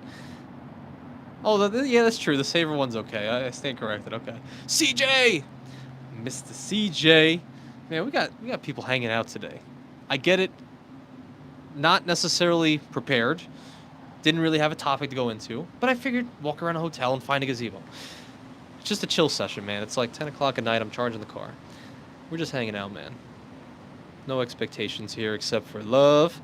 Oh, yeah, that's true. The Saver one's okay. I stand corrected. Okay. CJ! Mr. CJ. Man, we got people hanging out today. I get it. Not necessarily prepared. Didn't really have a topic to go into. But I figured walk around a hotel and find a gazebo. It's just a chill session, man. It's like 10 o'clock at night. I'm charging the car. We're just hanging out, man. No expectations here except for love.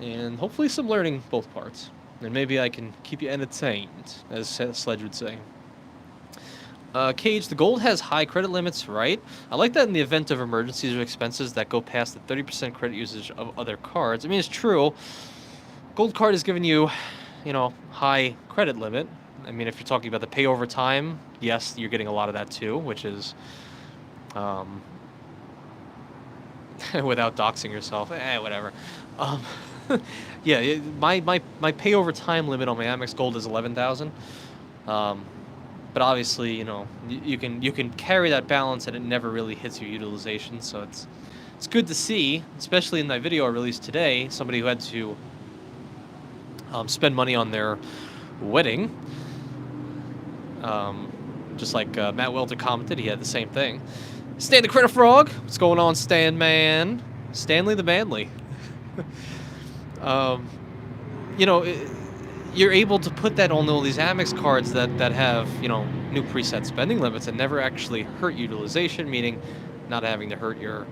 And hopefully some learning both parts. And maybe I can keep you entertained, as Sledge would say. Cage, the gold has high credit limits, right? I like that in the event of emergencies or expenses that go past the 30% credit usage of other cards. I mean, it's true. Gold card is giving you, you know, high credit limit. I mean, if you're talking about the pay over time, yes, you're getting a lot of that too, which is, without doxing yourself, whatever. Yeah, my pay over time limit on my Amex Gold is 11,000. But obviously, you know, you can carry that balance and it never really hits your utilization. So it's good to see, especially in that video I released today, somebody who had to spend money on their wedding. Just like Matt Welter commented, he had the same thing. Stan the Critter Frog, what's going on, Stan man? Stanley the Manly. You know, you're able to put that on all these Amex cards that have, you know, new preset spending limits and never actually hurt utilization, meaning not having to hurt your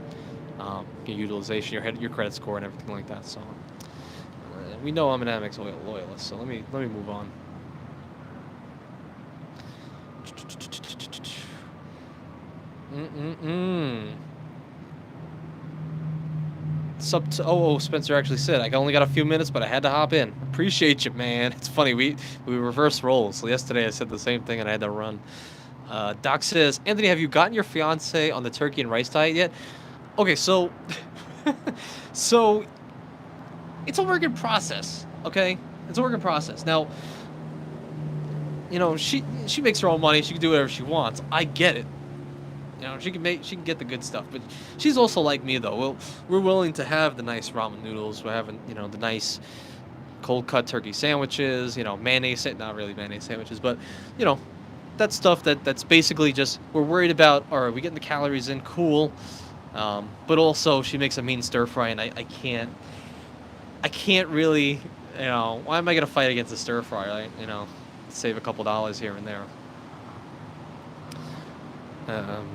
utilization, your credit score, and everything like that. So we know I'm an Amex loyalist. So let me move on. Spencer actually said, I only got a few minutes, but I had to hop in. Appreciate you, man. It's funny, we reverse roles. So yesterday I said the same thing and I had to run. Doc says, Anthony, have you gotten your fiance on the turkey and rice diet yet? Okay, so so it's a work in process, okay? It's a work in process. Now, you know, she makes her own money. She can do whatever she wants. I get it. You know, she can get the good stuff, but she's also like me though. We're willing to have the nice ramen noodles. We're having, you know, the nice cold cut turkey sandwiches. You know, not really mayonnaise sandwiches, but you know, that stuff that's basically just we're worried about. Are we getting the calories in? Cool, but also she makes a mean stir fry, and I can't really, you know, why am I gonna fight against a stir fry? Right? You know, save a couple dollars here and there. Um,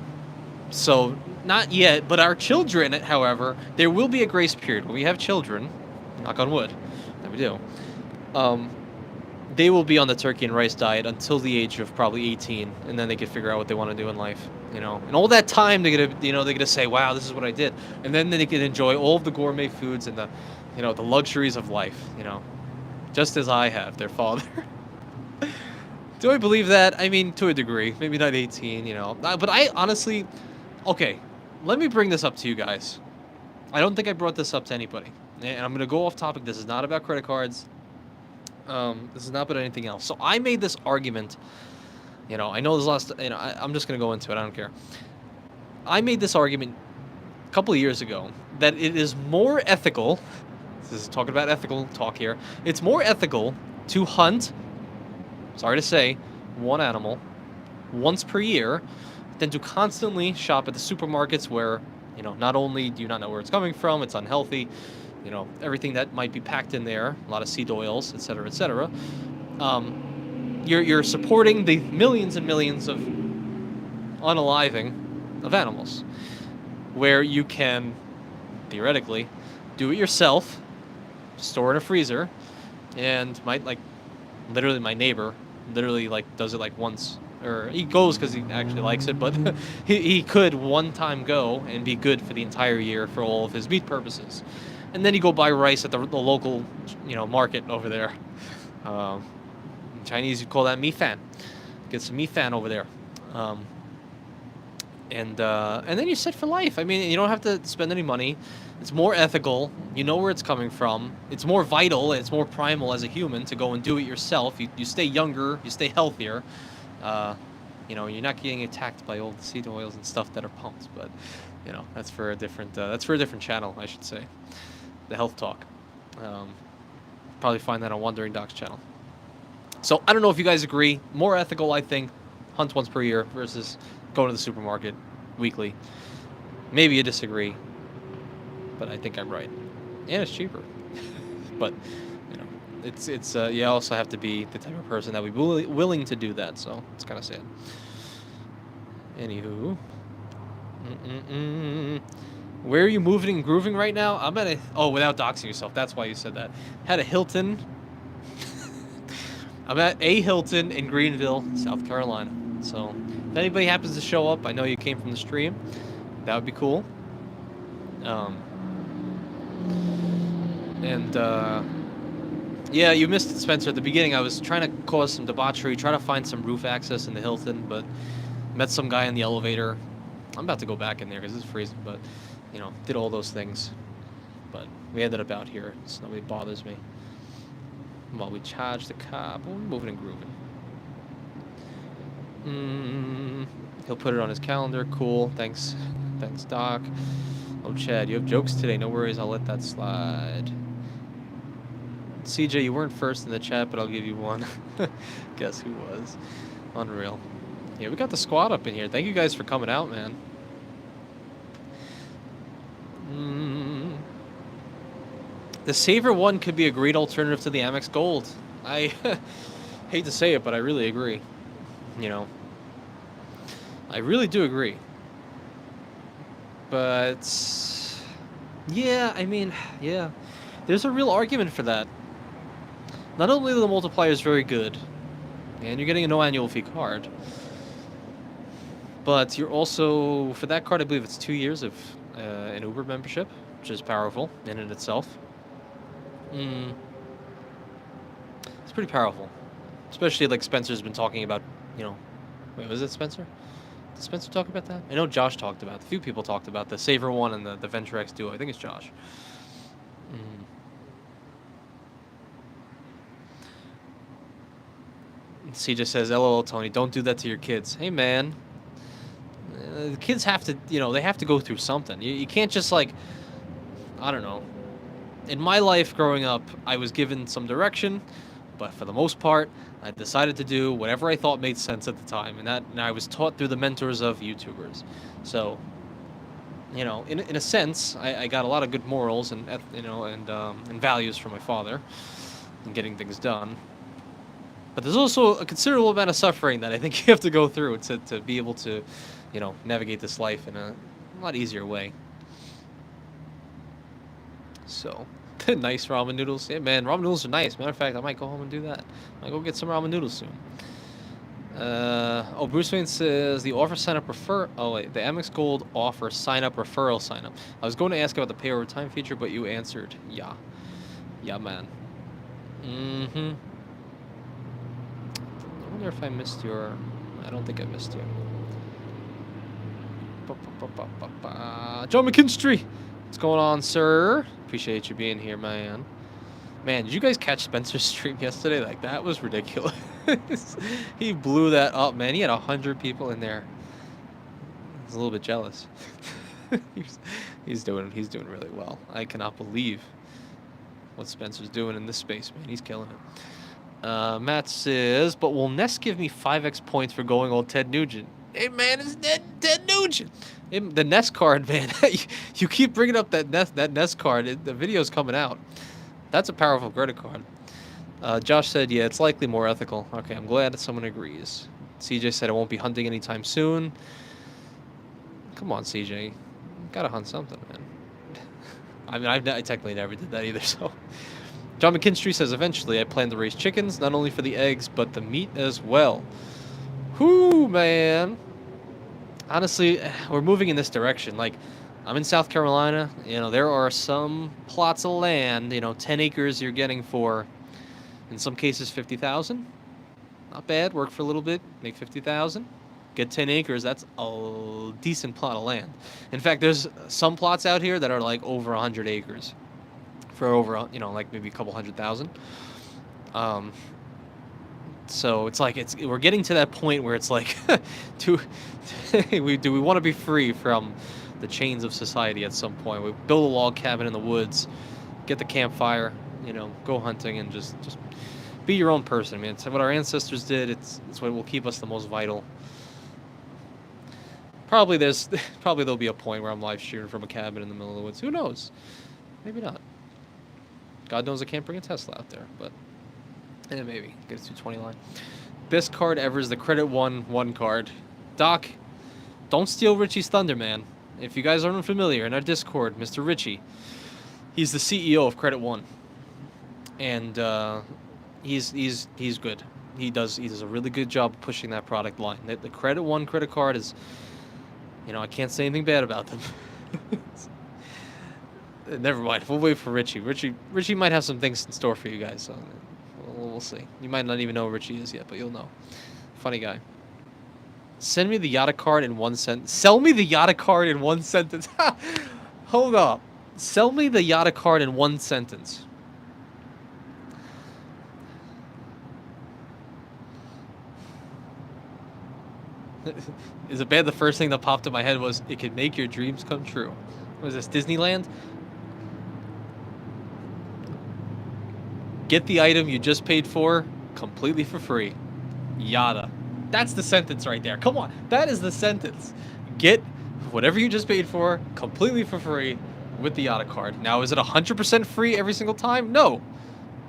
so not yet, but our children, however, there will be a grace period when we have children. Knock on wood, that we do. They will be on the turkey and rice diet until the age of probably 18, and then they can figure out what they want to do in life, you know. And all that time they're gonna say, "Wow, this is what I did," and then they can enjoy all of the gourmet foods and the, the luxuries of life, just as I have, their father. Do I believe that? I mean, to a degree, maybe not 18, but I honestly, okay, let me bring this up to you guys. I don't think I brought this up to anybody, and I'm gonna go off topic. This is not about credit cards. This is not about anything else. So I made this argument, I know there's lots, I'm just going to go into it. I don't care. I made this argument a couple of years ago that it is more ethical. This is talking about ethical talk here. It's more ethical to hunt, sorry to say, one animal once per year than to constantly shop at the supermarkets where, not only do you not know where it's coming from, it's unhealthy, everything that might be packed in there, a lot of seed oils, etc., etc. You're supporting the millions and millions of unaliving of animals, where you can theoretically do it yourself, store in a freezer, and literally my neighbor does it once, or he goes because he actually likes it, but he could one time go and be good for the entire year for all of his meat purposes. And then you go buy rice at the local, market over there. Chinese, you call that mi fan. Get some mi fan over there. And then you're set for life. I mean, you don't have to spend any money. It's more ethical. You know where it's coming from. It's more vital. It's more primal as a human to go and do it yourself. You stay younger. You stay healthier. You're not getting attacked by all the seed oils and stuff that are pumped. But, that's for a different channel, I should say. The health talk. Probably find that on Wandering Doc's channel. So I don't know if you guys agree. More ethical, I think, hunt once per year versus going to the supermarket weekly. Maybe you disagree, but I think I'm right. And it's cheaper. But you also have to be the type of person that would be willing to do that. So it's kind of sad. Anywho. Where are you moving and grooving right now? I'm at without doxing yourself. That's why you said that. Had a Hilton. I'm at a Hilton in Greenville, South Carolina. So if anybody happens to show up, I know you came from the stream. That would be cool. Yeah, you missed it, Spencer. At the beginning, I was trying to cause some debauchery, try to find some roof access in the Hilton, but met some guy in the elevator. I'm about to go back in there because it's freezing, but did all those things. But we ended up out here, so nobody bothers me. While we charge the car, but we're moving and grooving. He'll put it on his calendar. Cool. Thanks, Doc. Oh, Chad, you have jokes today. No worries. I'll let that slide. CJ, you weren't first in the chat, but I'll give you one. Guess who was? Unreal. Yeah, we got the squad up in here. Thank you guys for coming out, man. The Saver one could be a great alternative to the Amex Gold. I hate to say it, but I really agree. I really do agree. But yeah, I mean, yeah, there's a real argument for that. Not only are the multipliers very good, and you're getting a no annual fee card, but you're also, for that card, I believe it's 2 years of an Uber membership, which is powerful in and itself. It's pretty powerful, especially like Spencer's been talking about. Wait, was it Spencer? Did Spencer talk about that? I know Josh talked about it. A few people talked about the Saver one and the VentureX duo. I think it's Josh. CJ says, "LOL, Tony, don't do that to your kids." Hey, man. The kids have to, they have to go through something. You can't just I don't know. In my life growing up, I was given some direction, but for the most part, I decided to do whatever I thought made sense at the time, and I was taught through the mentors of YouTubers. So, in a sense, I got a lot of good morals and values from my father in getting things done. But there's also a considerable amount of suffering that I think you have to go through to be able to, you know, navigate this life in a lot easier way. So, nice ramen noodles. Yeah, man, ramen noodles are nice. Matter of fact, I might go home and do that. I might go get some ramen noodles soon. Bruce Wayne says the offer sign up refer. Oh wait, the Amex Gold offer sign up referral sign up. I was going to ask about the pay over time feature, but you answered. Yeah, man. I wonder if I missed your. I don't think I missed you. Joe McKinstry, what's going on, sir? Appreciate you being here, man. Man, did you guys catch Spencer's stream yesterday? Like, that was ridiculous. He blew that up, man. He had 100 people in there. I was a little bit jealous. he's doing really well. I cannot believe what Spencer's doing in this space, man. He's killing it. Matt says, but will Ness give me 5x points for going old Ted Nugent? Hey, man, it's Ted Nugent. The Ness card, man. You keep bringing up that Ness card. The video's coming out. That's a powerful credit card. Josh said, yeah, it's likely more ethical. Okay, I'm glad that someone agrees. CJ said, I won't be hunting anytime soon. Come on, CJ. You gotta hunt something, man. I mean, I technically never did that either, so. John McKinstry says, eventually I plan to raise chickens, not only for the eggs, but the meat as well. Whoo, man. Honestly, we're moving in this direction. Like, I'm in South Carolina. You know, there are some plots of land, 10 acres you're getting for, in some cases, $50,000. Not bad. Work for a little bit, make $50,000. Get 10 acres. That's a decent plot of land. In fact, there's some plots out here that are like over 100 acres for over, like maybe a couple $100,000. So it's like we're getting to that point where it's like, do we want to be free from the chains of society at some point? We build a log cabin in the woods, get the campfire, go hunting, and just be your own person, man. It's what our ancestors did. It's what will keep us the most vital. Probably there'll be a point where I'm live streaming from a cabin in the middle of the woods. Who knows? Maybe not. God knows I can't bring a Tesla out there, but maybe get a 220 line. Best card ever is the Credit One card. Doc, don't steal Richie's thunder, man. If you guys aren't familiar, in our Discord, Mr. Richie, he's the CEO of Credit One, and he's good. He does a really good job of pushing that product line. The Credit One credit card is, I can't say anything bad about them. Never mind. We'll wait for Richie. Richie might have some things in store for you guys. So we'll see. You might not even know who Richie is yet, but you'll know. Funny guy. Send me the Yotta card in 1 sentence. Sell me the Yotta card in 1 sentence. Hold up. Sell me the Yotta card in 1 sentence. Is it bad? The first thing that popped in my head was, it can make your dreams come true. What is this, Disneyland? Get the item you just paid for completely for free. Yotta. That's the sentence right there. Come on. That is the sentence. Get whatever you just paid for completely for free with the Yotta card. Now, is it 100% free every single time? No.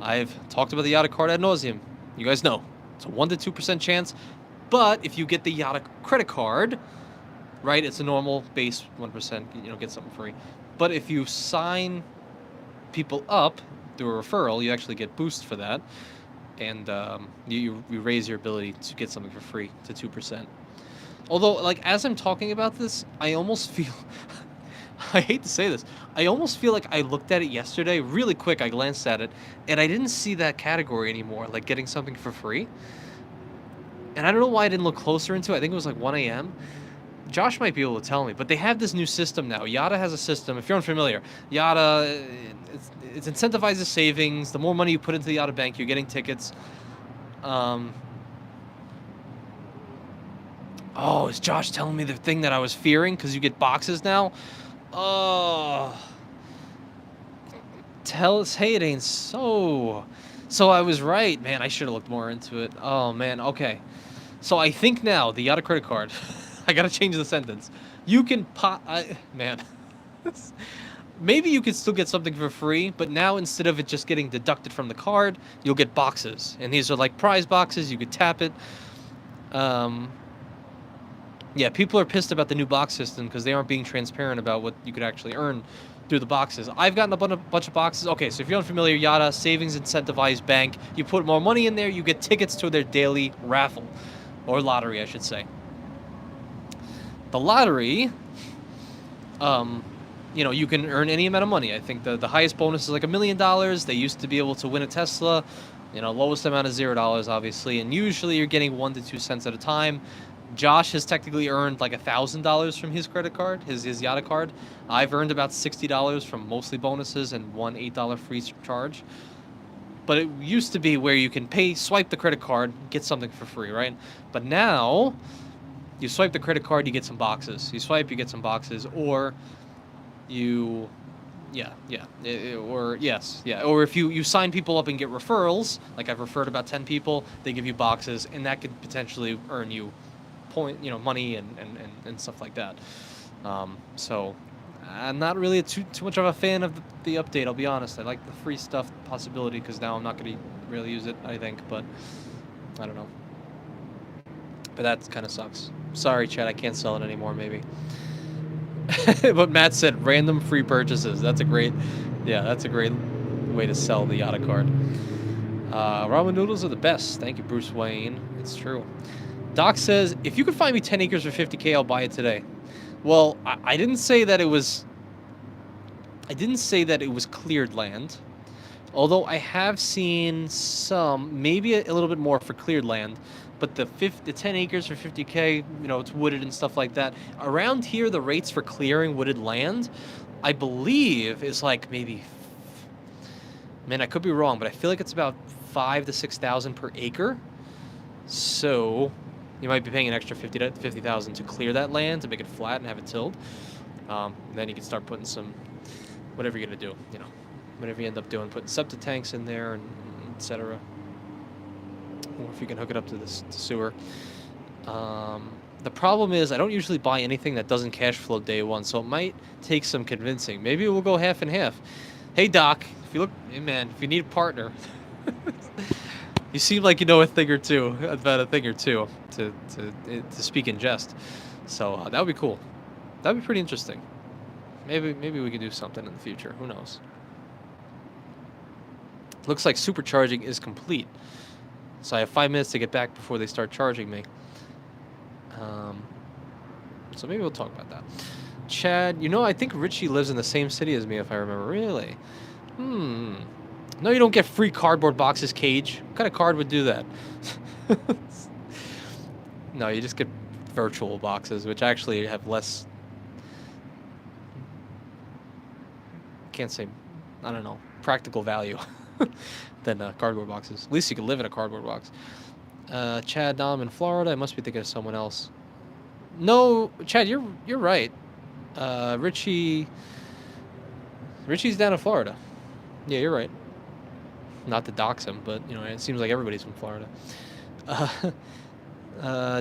I've talked about the Yotta card ad nauseum. You guys know. It's a 1 to 2% chance. But if you get the Yotta credit card, right, it's a normal base 1%, get something free. But if you sign people up through a referral, you actually get boost for that. And you raise your ability to get something for free to 2%. Although, like, as I'm talking about this, I almost feel, I hate to say this, I almost feel like I looked at it yesterday, really quick, I glanced at it, and I didn't see that category anymore, like getting something for free. And I don't know why I didn't look closer into it. I think it was like 1 a.m. Josh might be able to tell me, but they have this new system now. Yotta has a system. If you're unfamiliar, Yotta, it incentivizes savings. The more money you put into the Yotta bank, you're getting tickets. Oh, is Josh telling me the thing that I was fearing? Because you get boxes now? Oh. Tell us, hey, it ain't so. So I was right, man. I should have looked more into it. Oh, man. Okay. So I think now, the Yotta credit card, I got to change the sentence. You can man. Maybe you could still get something for free, but now instead of it just getting deducted from the card, you'll get boxes. And these are like prize boxes. You could tap it. Yeah, people are pissed about the new box system because they aren't being transparent about what you could actually earn through the boxes. I've gotten a bunch of boxes. Okay, so if you're unfamiliar, Yotta, savings incentivized bank. You put more money in there, you get tickets to their daily raffle. Or lottery, I should say. The lottery, you know, you can earn any amount of money. I think the highest bonus is like $1 million. They used to be able to win a Tesla. You know, lowest amount is $0, obviously. And usually you're getting 1 to 2 cents at a time. Josh has technically earned like $1,000 from his credit card, his Yotta card. I've earned about $60 from mostly bonuses and one $8 free charge. But it used to be where you can swipe the credit card, get something for free, right? But now, you swipe the credit card, you get some boxes. You swipe, you get some boxes, or you, or if you sign people up and get referrals, like I've referred about 10 people, they give you boxes, and that could potentially earn you money and stuff like that. So I'm not really too much of a fan of the update, I'll be honest. I like the free stuff possibility because now I'm not going to really use it, I think, but I don't know. But that kind of sucks. Sorry, Chad, I can't sell it anymore, maybe. But Matt said random free purchases. That's a great way to sell the Yotta card. Ramen noodles are the best. Thank you, Bruce Wayne. It's true. Doc says, if you could find me 10 acres for $50K, I'll buy it today. Well, I didn't say that it was cleared land. Although I have seen some, maybe a little bit more for cleared land. But the 10 acres for $50K, you know, it's wooded and stuff like that. Around here, the rates for clearing wooded land, I believe, is like maybe, man, I could be wrong, but I feel like it's about $5,000 to $6,000 per acre. So you might be paying an extra $50,000 to clear that land, to make it flat and have it tilled. Then you can start putting some, whatever you're gonna do, you know, whatever you end up doing, putting septic tanks in there and etc. Or if you can hook it up to the sewer. The problem is I don't usually buy anything that doesn't cash flow day one, so it might take some convincing. Maybe we'll go half and half. Hey Doc, if you look, hey man, if you need a partner, you seem like you know a thing or two to speak in jest. So that would be cool. That would be pretty interesting. Maybe we could do something in the future. Who knows? Looks like supercharging is complete. So I have 5 minutes to get back before they start charging me. So maybe we'll talk about that. Chad, you know, I think Richie lives in the same city as me, if I remember. Really? No, you don't get free cardboard boxes, Cage. What kind of card would do that? No, you just get virtual boxes, which actually have less... Can't say... I don't know. Practical value. Than cardboard boxes. At least you can live in a cardboard box. Chad, now I'm in Florida. I must be thinking of someone else. No, Chad, you're right. Richie's down in Florida. Yeah, you're right. Not to dox him, but you know, it seems like everybody's from Florida.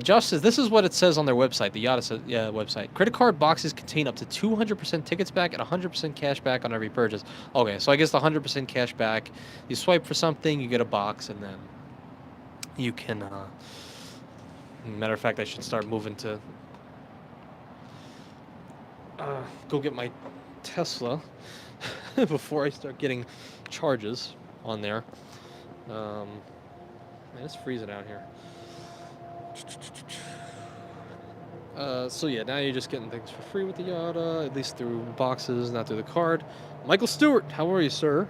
Josh says this is what it says on their website, the Yotta website. Credit card boxes contain up to 200% tickets back and 100% cash back on every purchase. Okay, so I guess the 100% cash back, you swipe for something, you get a box, and then you can. Matter of fact, I should start moving to go get my Tesla before I start getting charges on there. Man, it's freezing out here. So yeah, now you're just getting things for free with the Yotta, at least through boxes, not through the card. Michael Stewart, how are you, sir?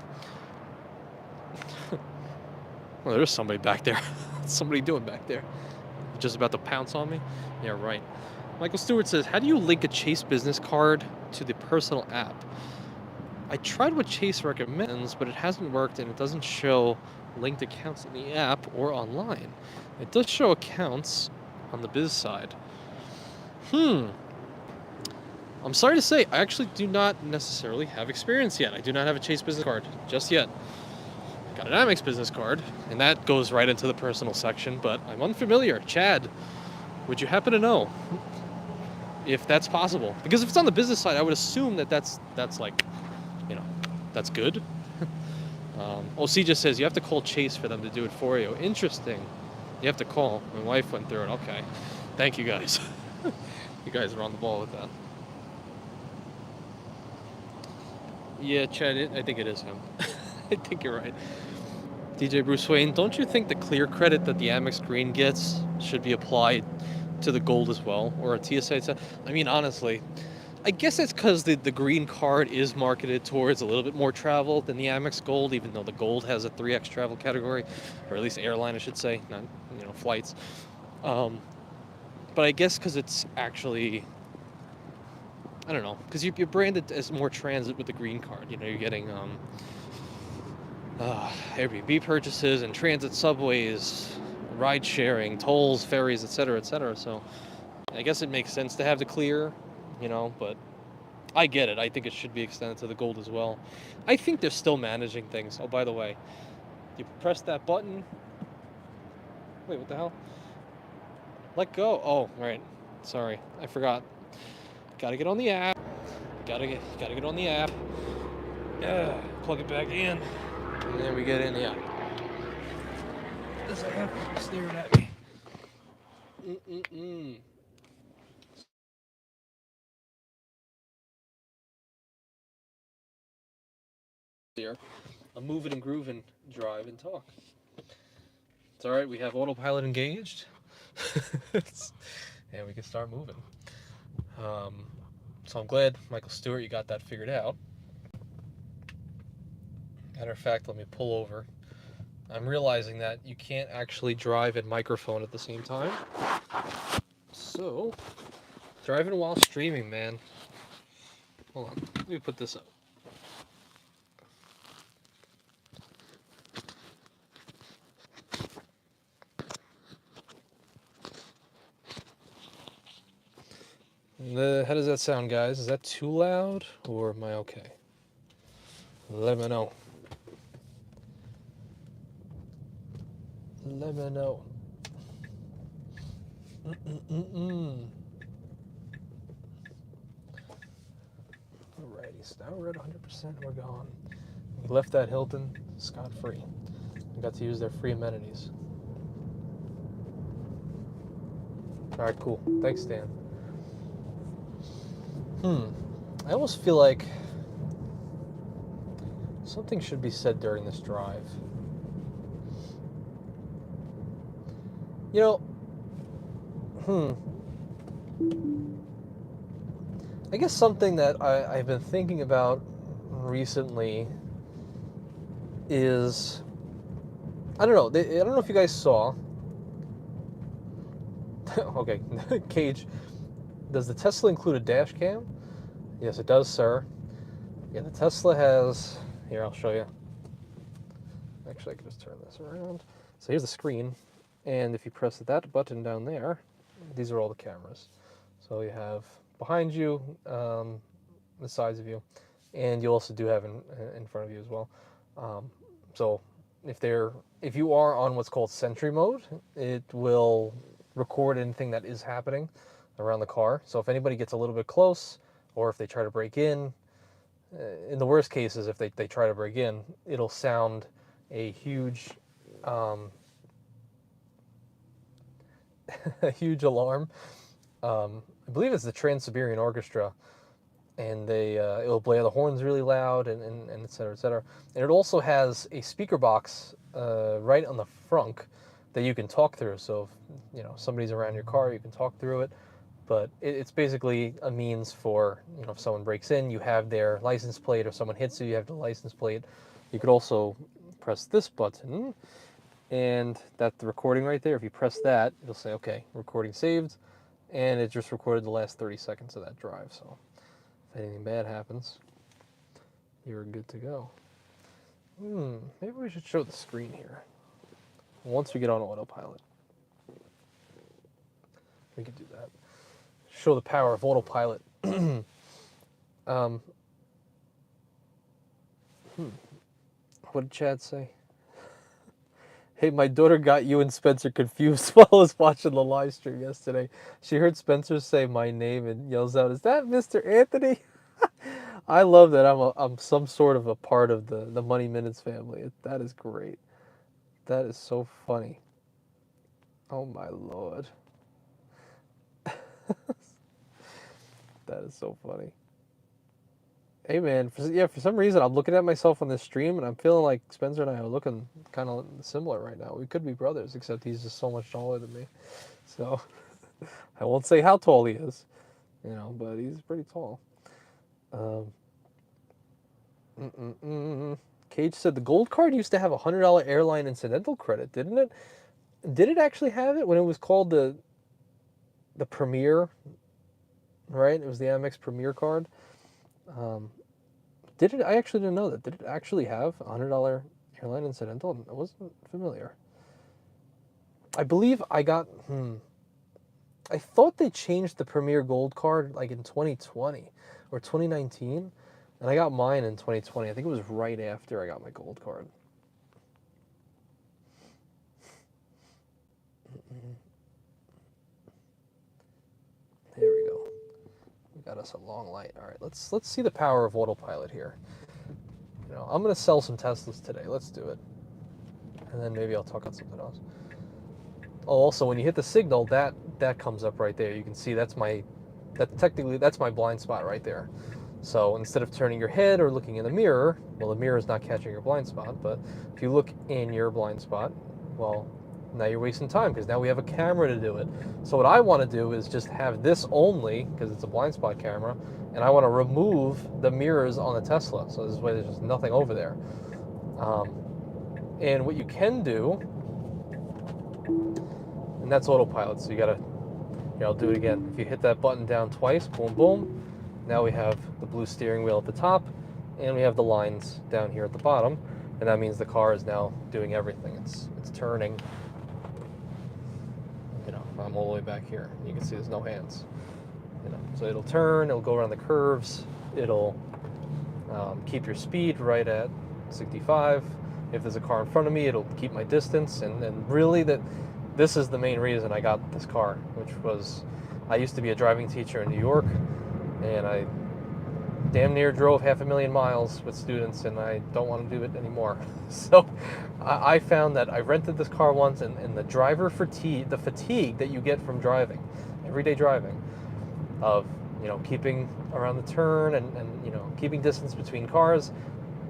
Well, there's somebody back there. What's somebody doing back there? Just about to pounce on me? Yeah, right. Michael Stewart says, how do you link a Chase business card to the personal app? I tried what Chase recommends, but it hasn't worked and it doesn't show linked accounts in the app or online. It does show accounts on the biz side. I'm sorry to say, I actually do not necessarily have experience yet. I do not have a Chase business card just yet. Got an Amex business card, and that goes right into the personal section, but I'm unfamiliar. Chad, would you happen to know if that's possible? Because if it's on the business side, I would assume that that's like, you know, that's good. OC just says you have to call Chase for them to do it for you. Interesting. You have to call. My wife went through it. Okay. Thank you guys. You guys are on the ball with that. Yeah, Chad, I think it is him. I think you're right. DJ Bruce Wayne, don't you think the clear credit that the Amex Green gets should be applied to the gold as well? Or a TSA? I mean, honestly, I guess it's because the green card is marketed towards a little bit more travel than the Amex Gold, even though the Gold has a 3x travel category, or at least airline, I should say, not flights. Um, but I guess because it's actually, I don't know, because you're branded as more transit with the green card. You're getting Airbnb purchases and transit subways, ride sharing, tolls, ferries, etc., etc. So I guess it makes sense to have the clear, but I get it. I think it should be extended to the gold as well. I think they're still managing things. Oh, by the way, you press that button. Wait, what the hell? Let go. Oh, right. Sorry, I forgot. Gotta get on the app. Gotta get on the app. Yeah, plug it back in, and then we get in. Yeah. There's an app staring at me. Here, a Moovin and Groovin drive and talk. It's all right. We have autopilot engaged, and we can start moving. So I'm glad, Michael Stewart, you got that figured out. Matter of fact, let me pull over. I'm realizing that you can't actually drive and microphone at the same time. So, driving while streaming, man. Hold on, let me put this up. How does that sound, guys? Is that too loud, or am I okay? Let me know. Let me know. Alrighty, so now we're at 100%. We're gone. We left that Hilton scot-free. We got to use their free amenities. Alright, cool. Thanks, Dan. I almost feel like something should be said during this drive. I guess something that I've been thinking about recently is, I don't know if you guys saw. Okay, Cage, does the Tesla include a dash cam? Yes, it does, sir. Yeah, the Tesla has, here, I'll show you. Actually, I can just turn this around. So here's the screen, and if you press that button down there, these are all the cameras. So you have behind you, the sides of you, and you also do have in front of you as well. So if you are on what's called Sentry mode, it will record anything that is happening around the car. So if anybody gets a little bit close, or if they try to break in the worst cases, if they try to break in, it'll sound a huge a huge alarm. I believe it's the Trans-Siberian Orchestra, and it'll blare the horns really loud, and et cetera, et cetera. And it also has a speaker box right on the front that you can talk through. So if somebody's around your car, you can talk through it. But it's basically a means for, if someone breaks in, you have their license plate, or someone hits you, you have the license plate. You could also press this button, and that's the recording right there. If you press that, it'll say, okay, recording saved, and it just recorded the last 30 seconds of that drive. So if anything bad happens, you're good to go. Maybe we should show the screen here. Once we get on autopilot, we can do that. Show the power of autopilot. What did Chad say? Hey, my daughter got you and Spencer confused while I was watching the live stream yesterday. She heard Spencer say my name and yells out, "Is that Mr. Anthony?" I love that I'm some sort of a part of the Money Minutes family. That is great. That is so funny. Oh my lord. That is so funny. Hey man, for some reason I'm looking at myself on this stream and I'm feeling like Spencer and I are looking kind of similar right now. We could be brothers, except he's just so much taller than me. So I won't say how tall he is, but he's pretty tall. Um, Cage said the gold card used to have a $100 airline incidental credit, didn't it? Did it actually have it when it was called the Premier? Right, it was the Amex Premier card. Did it? I actually didn't know that. Did it actually have a $100 airline incidental? I wasn't familiar. I believe I got. I thought they changed the Premier Gold card like in 2020 or 2019, and I got mine in 2020. I think it was right after I got my gold card. There we go. We got us a long light. All right, let's see the power of autopilot here. I'm gonna sell some Teslas today. Let's do it, and then maybe I'll talk about something else. Oh, also, when you hit the signal, that comes up right there. You can see that's my blind spot right there. So instead of turning your head or looking in the mirror, well, the mirror is not catching your blind spot, but if you look in your blind spot, well, now you're wasting time because now we have a camera to do it. So what I want to do is just have this only, because it's a blind spot camera, and I want to remove the mirrors on the Tesla. So this way there's just nothing over there. And what you can do, and that's autopilot, so you gotta, I'll do it again. If you hit that button down twice, boom, boom, now we have the blue steering wheel at the top, and we have the lines down here at the bottom, and that means the car is now doing everything. It's turning. I'm all the way back here. You can see there's no hands. So it'll turn, it'll go around the curves, it'll keep your speed right at 65. If there's a car in front of me, it'll keep my distance, and really this is the main reason I got this car, which was I used to be a driving teacher in New York, and I damn near drove 500,000 miles with students, and I don't want to do it anymore. So I found that I rented this car once, and the driver fatigue, the fatigue that you get from driving, everyday driving, of keeping around the turn and keeping distance between cars,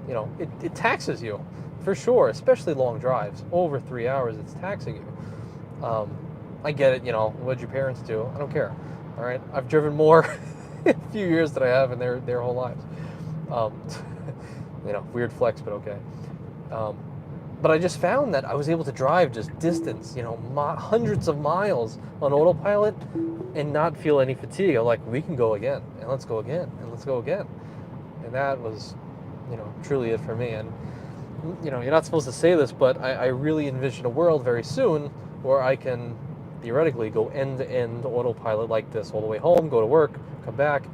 it taxes you for sure, especially long drives. Over 3 hours, it's taxing you. I get it, what'd your parents do? I don't care. All right, I've driven more in a few years than I have in their whole lives. Weird flex, but okay. But I just found that I was able to drive just distance, hundreds of miles on autopilot and not feel any fatigue. I'm like, we can go again, and let's go again, and let's go again. And that was, truly it for me. And, you're not supposed to say this, but I really envision a world very soon where I can theoretically go end-to-end autopilot like this all the way home, go to work, come back,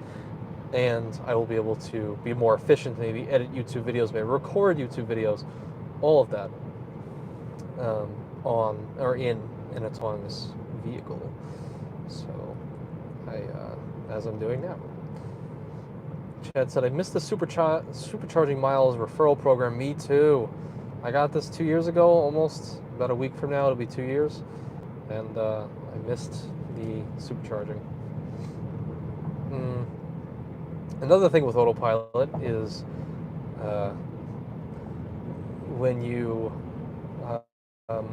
and I will be able to be more efficient, maybe edit YouTube videos, maybe record YouTube videos, all of that on or in an autonomous vehicle. So as I'm doing now. Chad said, I missed the supercharging miles referral program. Me too. I got this 2 years ago, almost. About a week from now, it'll be 2 years. And I missed the supercharging. Another thing with autopilot is when you oh,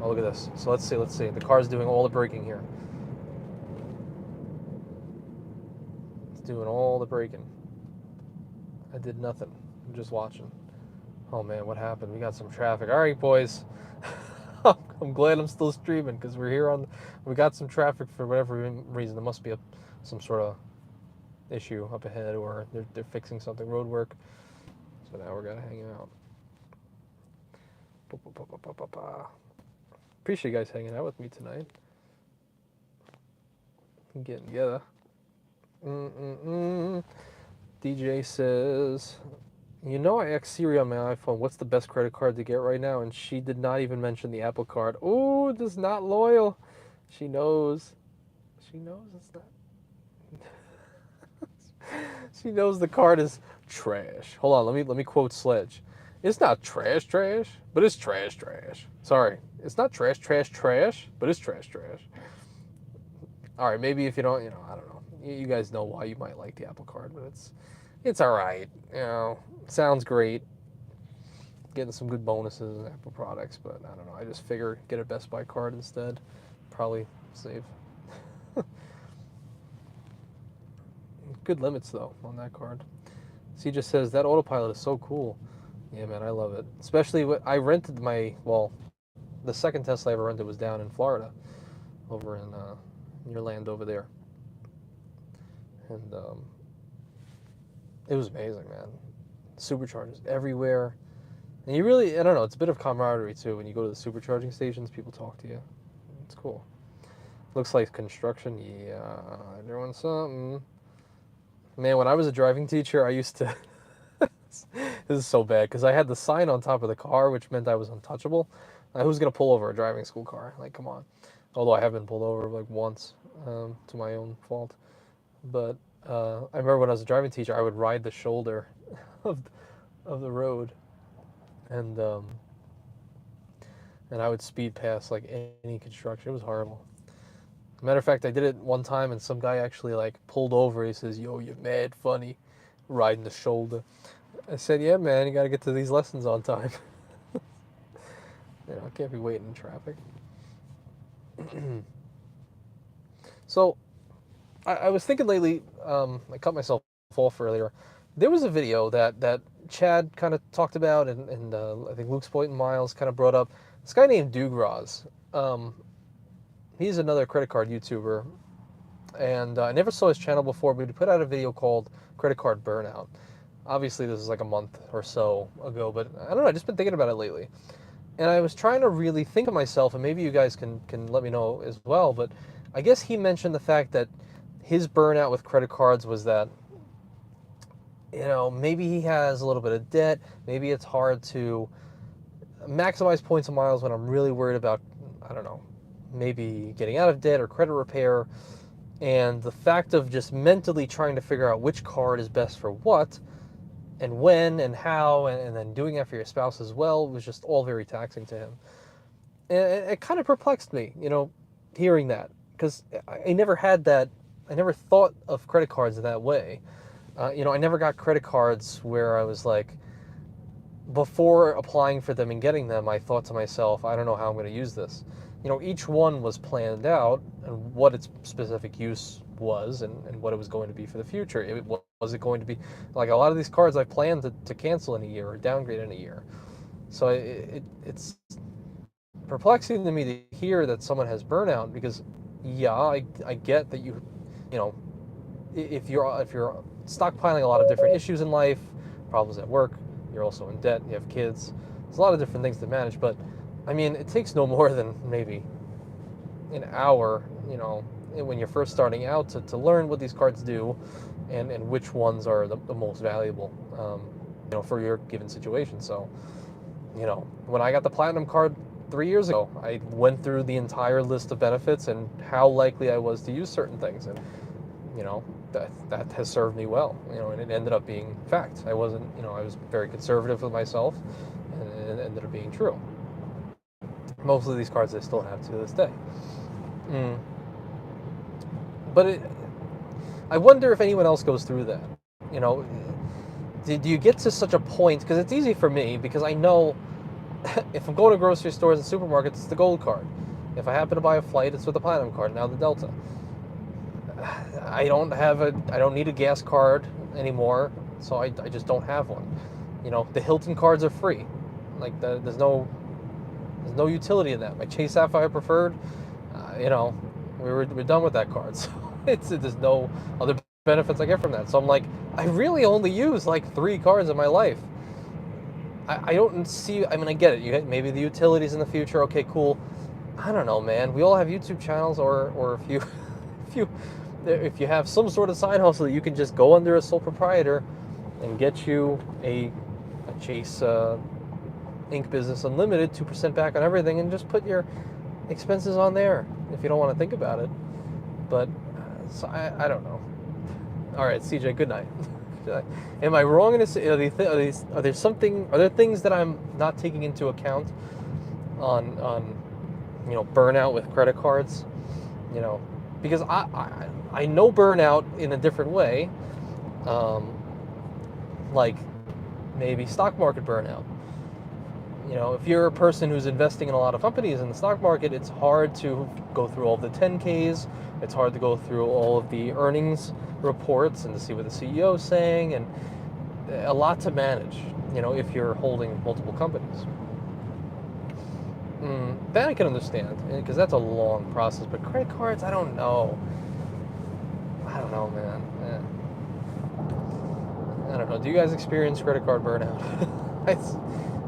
look at this. So let's see. The car's doing all the braking here. It's doing all the braking. I did nothing. I'm just watching. Oh man, what happened? We got some traffic. All right, boys. I'm glad I'm still streaming because we got some traffic for whatever reason. There must be some sort of issue up ahead, or they're fixing something, road work. So now we're gonna hang out. Appreciate you guys hanging out with me tonight. Getting together. DJ says, I asked Siri on my iPhone, what's the best credit card to get right now? And she did not even mention the Apple Card. Oh, this is not loyal. She knows. She knows it's not. She knows the card is trash. Hold on, let me quote Sledge. It's not trash, but it's trash. Sorry, it's not trash, but it's trash. All right, maybe if you don't, I don't know. You guys know why you might like the Apple Card, but it's all right. You know, sounds great. Getting some good bonuses in Apple products, but I don't know. I just figure get a Best Buy card instead. Probably save. Good limits though on that card. See, just says that autopilot is so cool. Yeah, man, I love it. Especially I rented the second Tesla I ever rented was down in Florida, over in near land over there, and it was amazing, man. Superchargers everywhere, and you really, I don't know, it's a bit of camaraderie too when you go to the supercharging stations. People talk to you. It's cool. Looks like construction. Yeah, doing something. Man, when I was a driving teacher, I used to. This is so bad because I had the sign on top of the car, which meant I was untouchable. Who's gonna pull over a driving school car? Like, come on. Although I have been pulled over like once, to my own fault. But I remember when I was a driving teacher, I would ride the shoulder of the road, and I would speed past like any construction. It was horrible. Matter of fact, I did it one time, and some guy actually like pulled over. He says, "Yo, you're mad funny, riding the shoulder." I said, "Yeah, man, you got to get to these lessons on time." I can't be waiting in traffic. So, I was thinking lately. I cut myself off earlier. There was a video that Chad kind of talked about, and I think Luke's Point and Miles kind of brought up. This guy named Dugraz. He's another credit card YouTuber, and I never saw his channel before, but he put out a video called Credit Card Burnout. Obviously, this is like a month or so ago, but I don't know, I've just been thinking about it lately. And I was trying to really think of myself, and maybe you guys can let me know as well, but I guess he mentioned the fact that his burnout with credit cards was that, maybe he has a little bit of debt, maybe it's hard to maximize points and miles when I'm really worried about, I don't know, maybe getting out of debt or credit repair, and the fact of just mentally trying to figure out which card is best for what, and when and how, and then doing that for your spouse as well was just all very taxing to him. And it kind of perplexed me, hearing that, because I never had that, I never thought of credit cards in that way. I never got credit cards where I was like, before applying for them and getting them, I thought to myself, I don't know how I'm going to use this. Each one was planned out and what its specific use was and what it was going to be for the future. Was it going to be, like a lot of these cards I planned to cancel in a year or downgrade in a year. So it's perplexing to me to hear that someone has burnout because, yeah, I get that if you're stockpiling a lot of different issues in life, problems at work, you're also in debt, you have kids, there's a lot of different things to manage, but I mean, it takes no more than maybe an hour, when you're first starting out to learn what these cards do and which ones are the most valuable, for your given situation. So, when I got the Platinum card 3 years ago, I went through the entire list of benefits and how likely I was to use certain things. And, that has served me well, and it ended up being fact. I wasn't, I was very conservative with myself, and it ended up being true. Most of these cards I still have to this day. But I wonder if anyone else goes through that. Do you get to such a point, because it's easy for me, because I know if I'm going to grocery stores and supermarkets, it's the gold card. If I happen to buy a flight, it's with the Platinum card, now the Delta. I don't need a gas card anymore, so I just don't have one. The Hilton cards are free. Like, there's no utility in that. My Chase Sapphire Preferred, we're done with that card. So there's no other benefits I get from that. So I'm like, I really only use like 3 cards in my life. I don't see, I mean, I get it. Maybe the utilities in the future, okay, cool. I don't know, man. We all have YouTube channels, or if you have some sort of side hustle that you can just go under a sole proprietor and get you a Chase Inc. Business Unlimited, 2% back on everything, and just put your expenses on there if you don't want to think about it. But so I don't know. All right, CJ, good night. Am I wrong in this? Are there things that I'm not taking into account on burnout with credit cards? Because I know burnout in a different way, like maybe stock market burnout. If you're a person who's investing in a lot of companies in the stock market, it's hard to go through all the 10Ks. It's hard to go through all of the earnings reports and to see what the CEO is saying, and a lot to manage, if you're holding multiple companies. That I can understand, because that's a long process. But credit cards, I don't know. I don't know, man. I don't know. Do you guys experience credit card burnout?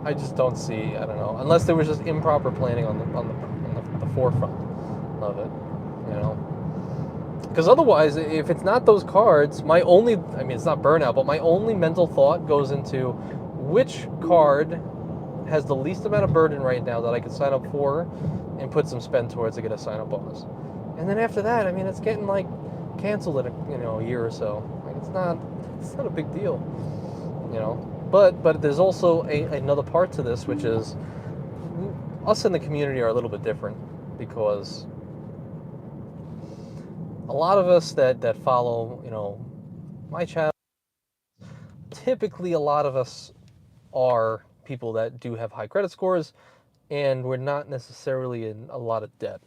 I just don't see. I don't know. Unless there was just improper planning on the forefront of it, Because otherwise, if it's not those cards, it's not burnout, but my only mental thought goes into which card has the least amount of burden right now that I could sign up for and put some spend towards to get a sign-up bonus. And then after that, it's getting like canceled in a year or so. It's not a big deal, But there's also another part to this, which is us in the community are a little bit different, because a lot of us that follow, my channel, typically a lot of us are people that do have high credit scores, and we're not necessarily in a lot of debt.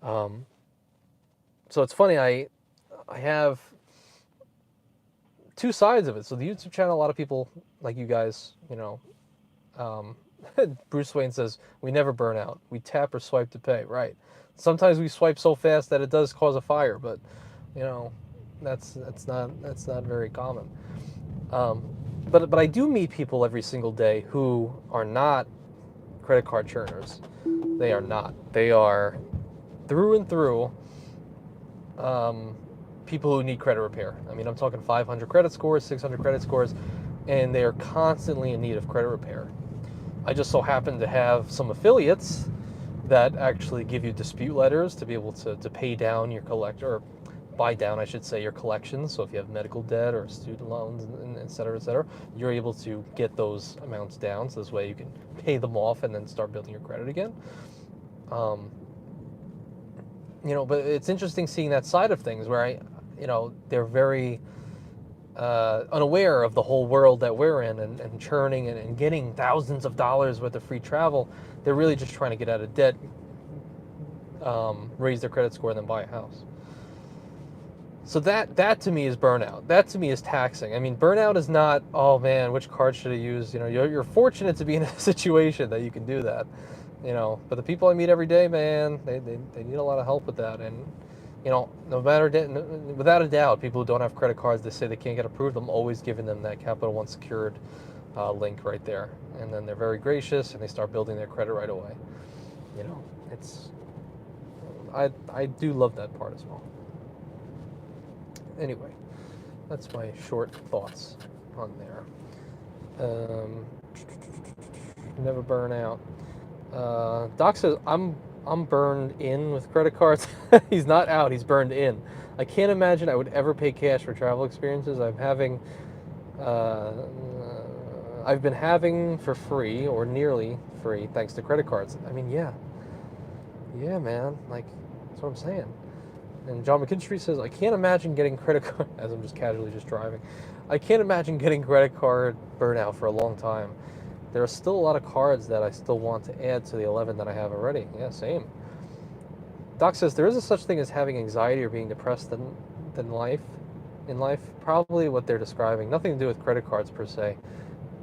So it's funny, I have two sides of it. So the YouTube channel, a lot of people like you guys, Bruce Wayne says, we never burn out. We tap or swipe to pay, right? Sometimes we swipe so fast that it does cause a fire, but that's not very common. But I do meet people every single day who are not credit card churners. They are not. They are through and through people who need credit repair. I'm talking 500 credit scores, 600 credit scores, and they are constantly in need of credit repair. I just so happen to have some affiliates that actually give you dispute letters to be able to pay down your or buy down, I should say, your collections. So if you have medical debt or student loans, and et cetera, you're able to get those amounts down. So this way you can pay them off and then start building your credit again. But it's interesting seeing that side of things where they're very unaware of the whole world that we're in, and churning and getting thousands of dollars worth of free travel. They're really just trying to get out of debt, raise their credit score, and then buy a house. So that to me is burnout. That to me is taxing. Burnout is not, oh man, which card should I use? You're fortunate to be in a situation that you can do that. But the people I meet every day, man, they need a lot of help with that. And without a doubt, people who don't have credit cards, they say they can't get approved. I'm always giving them that Capital One secured link right there, and then they're very gracious and they start building their credit right away. I do love that part as well. Anyway, that's my short thoughts on there. Never burn out. Doc says I'm burned in with credit cards. He's not out, he's burned in. I can't imagine I would ever pay cash for travel experiences. I've been having for free or nearly free thanks to credit cards. Yeah, man. That's what I'm saying. And John McKinstry says, I can't imagine getting credit card, as I'm just casually driving, I can't imagine getting credit card burnout for a long time. There are still a lot of cards that I still want to add to the 11 that I have already. Yeah, same. Doc says, there is a such thing as having anxiety or being depressed in life. Probably what they're describing. Nothing to do with credit cards per se.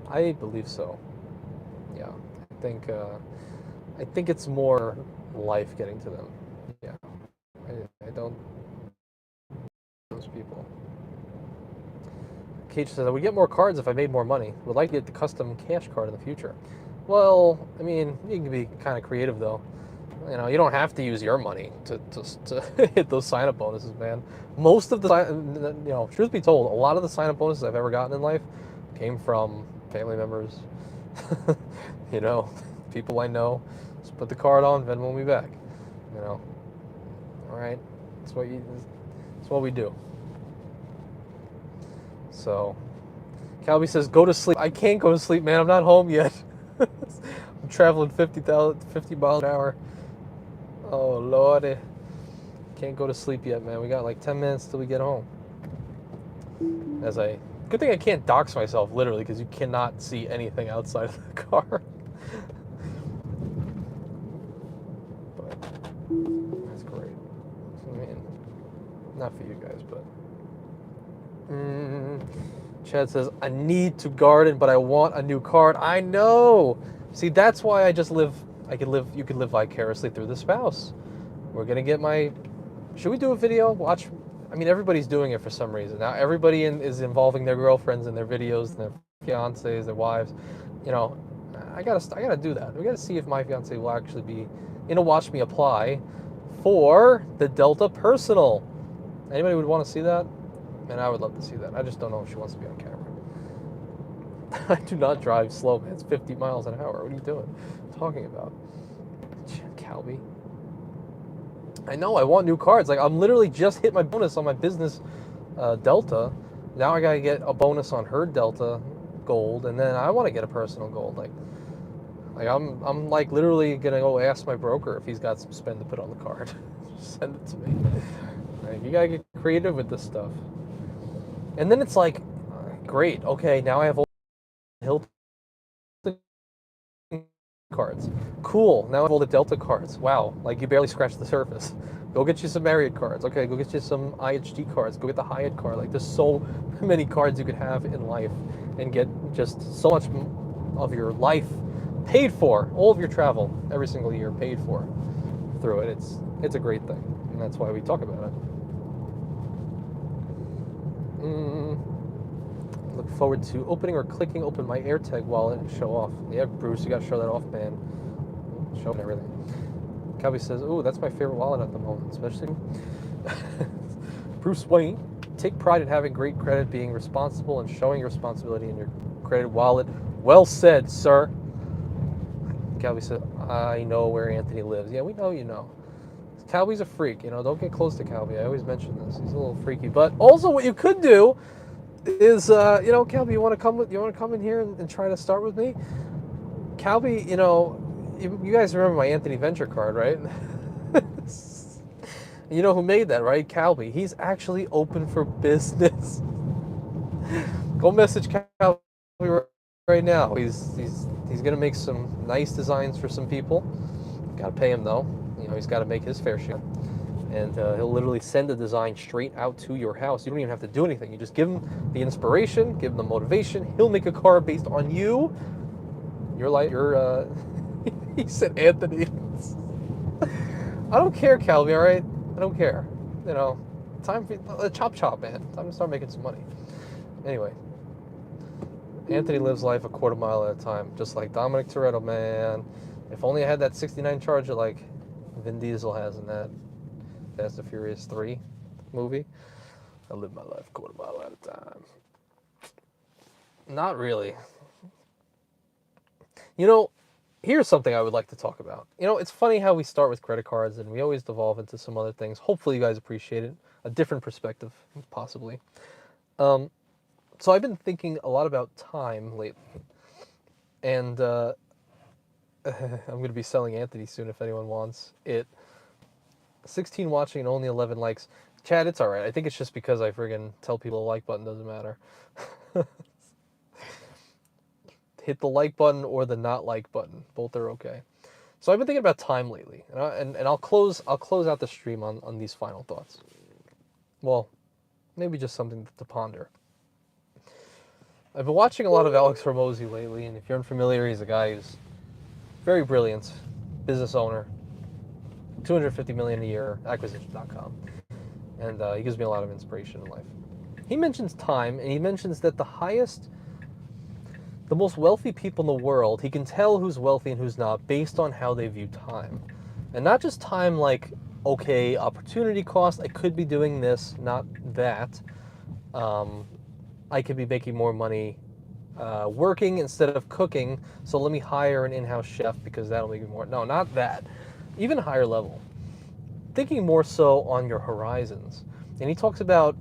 I believe so. Yeah, I think it's more life getting to them. Yeah, I don't those people. Cage says, I would get more cards if I made more money. Would like to get the custom cash card in the future. Well, you can be kind of creative though. You don't have to use your money to hit those sign-up bonuses, man. Most of the, truth be told, a lot of the sign-up bonuses I've ever gotten in life came from family members, people I know. Just put the card on, Venmo me back, All right, that's what we do. So, Calby says, go to sleep. I can't go to sleep, man. I'm not home yet. I'm traveling 50 miles an hour. Oh, Lordy. Can't go to sleep yet, man. We got like 10 minutes till we get home. Good thing I can't dox myself, literally, because you cannot see anything outside of the car. But that's great. I mean, not for you guys, but. Chad says, I need to garden, but I want a new card. I know. See, that's why I just live. You could live vicariously through the spouse. We're gonna get my. Should we do a video? Watch. I mean, everybody's doing it for some reason now. Everybody is involving their girlfriends in their videos, and their fiancés, their wives. You know, I gotta do that. We gotta see if my fiancé will actually be, watch me apply for the Delta Personal. Anybody would want to see that? Man, I would love to see that. I just don't know if she wants to be on camera. I do not drive slow, man. It's 50 miles an hour. What are you doing? What are you talking about? Calby. I know, I want new cards. Like, I'm literally just hit my bonus on my business Delta. Now I gotta get a bonus on her Delta gold, and then I want to get a personal gold. Like I'm like literally gonna go ask my broker if he's got some spend to put on the card. Just send it to me. Like, you gotta get creative with this stuff. And then it's like, great, okay, now I have all Hilton cards. Cool, now I have all the Delta cards. Wow, like you barely scratched the surface. Go get you some Marriott cards. Okay, go get you some IHG cards. Go get the Hyatt card. Like, there's so many cards you could have in life and get just so much of your life paid for. All of your travel every single year paid for through it. It's a great thing, and that's why we talk about it. Look forward to opening or clicking open my AirTag wallet and show off. Yeah, Bruce, you gotta show that off, man. Show and everything. Calby says, ooh, that's my favorite wallet at the moment, especially. Bruce Wayne, take pride in having great credit, being responsible, and showing your responsibility in your credit wallet. Well said, sir. Calby said, I know where Anthony lives. Yeah, we know you know. Calby's a freak, don't get close to Calby. I always mention this. He's a little freaky. But also what you could do is, Calby, you want to come in here and try to start with me? Calby, you guys remember my Anthony Venture card, right? You know who made that, right? Calby. He's actually open for business. Go message Calby right now. He's gonna make some nice designs for some people. Gotta pay him though. He's got to make his fair share. And he'll literally send the design straight out to your house. You don't even have to do anything. You just give him the inspiration, give him the motivation. He'll make a card based on you. He said Anthony. I don't care, Calvi, all right? I don't care. Time for chop, man. Time to start making some money. Anyway, Anthony lives life a quarter mile at a time, just like Dominic Toretto, man. If only I had that 69 Charger like Vin Diesel has in that Fast and Furious 3 movie. I live my life a quarter mile at a time. Not really. Here's something I would like to talk about. It's funny how we start with credit cards and we always devolve into some other things. Hopefully you guys appreciate it. A different perspective, possibly. So I've been thinking a lot about time lately. And I'm going to be selling Anthony soon if anyone wants it. 16 watching and only 11 likes. Chad, it's alright. I think it's just because I friggin' tell people the like button doesn't matter. Hit the like button or the not like button. Both are okay. So I've been thinking about time lately. And I'll close out the stream on these final thoughts. Well, maybe just something to ponder. I've been watching a lot of Alex Hormozi lately, and if you're unfamiliar, he's a guy who's very brilliant, business owner, $250 million a year, acquisition.com. And he gives me a lot of inspiration in life. He mentions time, and he mentions that the most wealthy people in the world, he can tell who's wealthy and who's not based on how they view time. And not just time like, okay, opportunity cost, I could be doing this, not that. I could be making more money working instead of cooking, so let me hire an in-house chef because that'll make me more. No, not that. Even a higher level. Thinking more so on your horizons. And he talks about,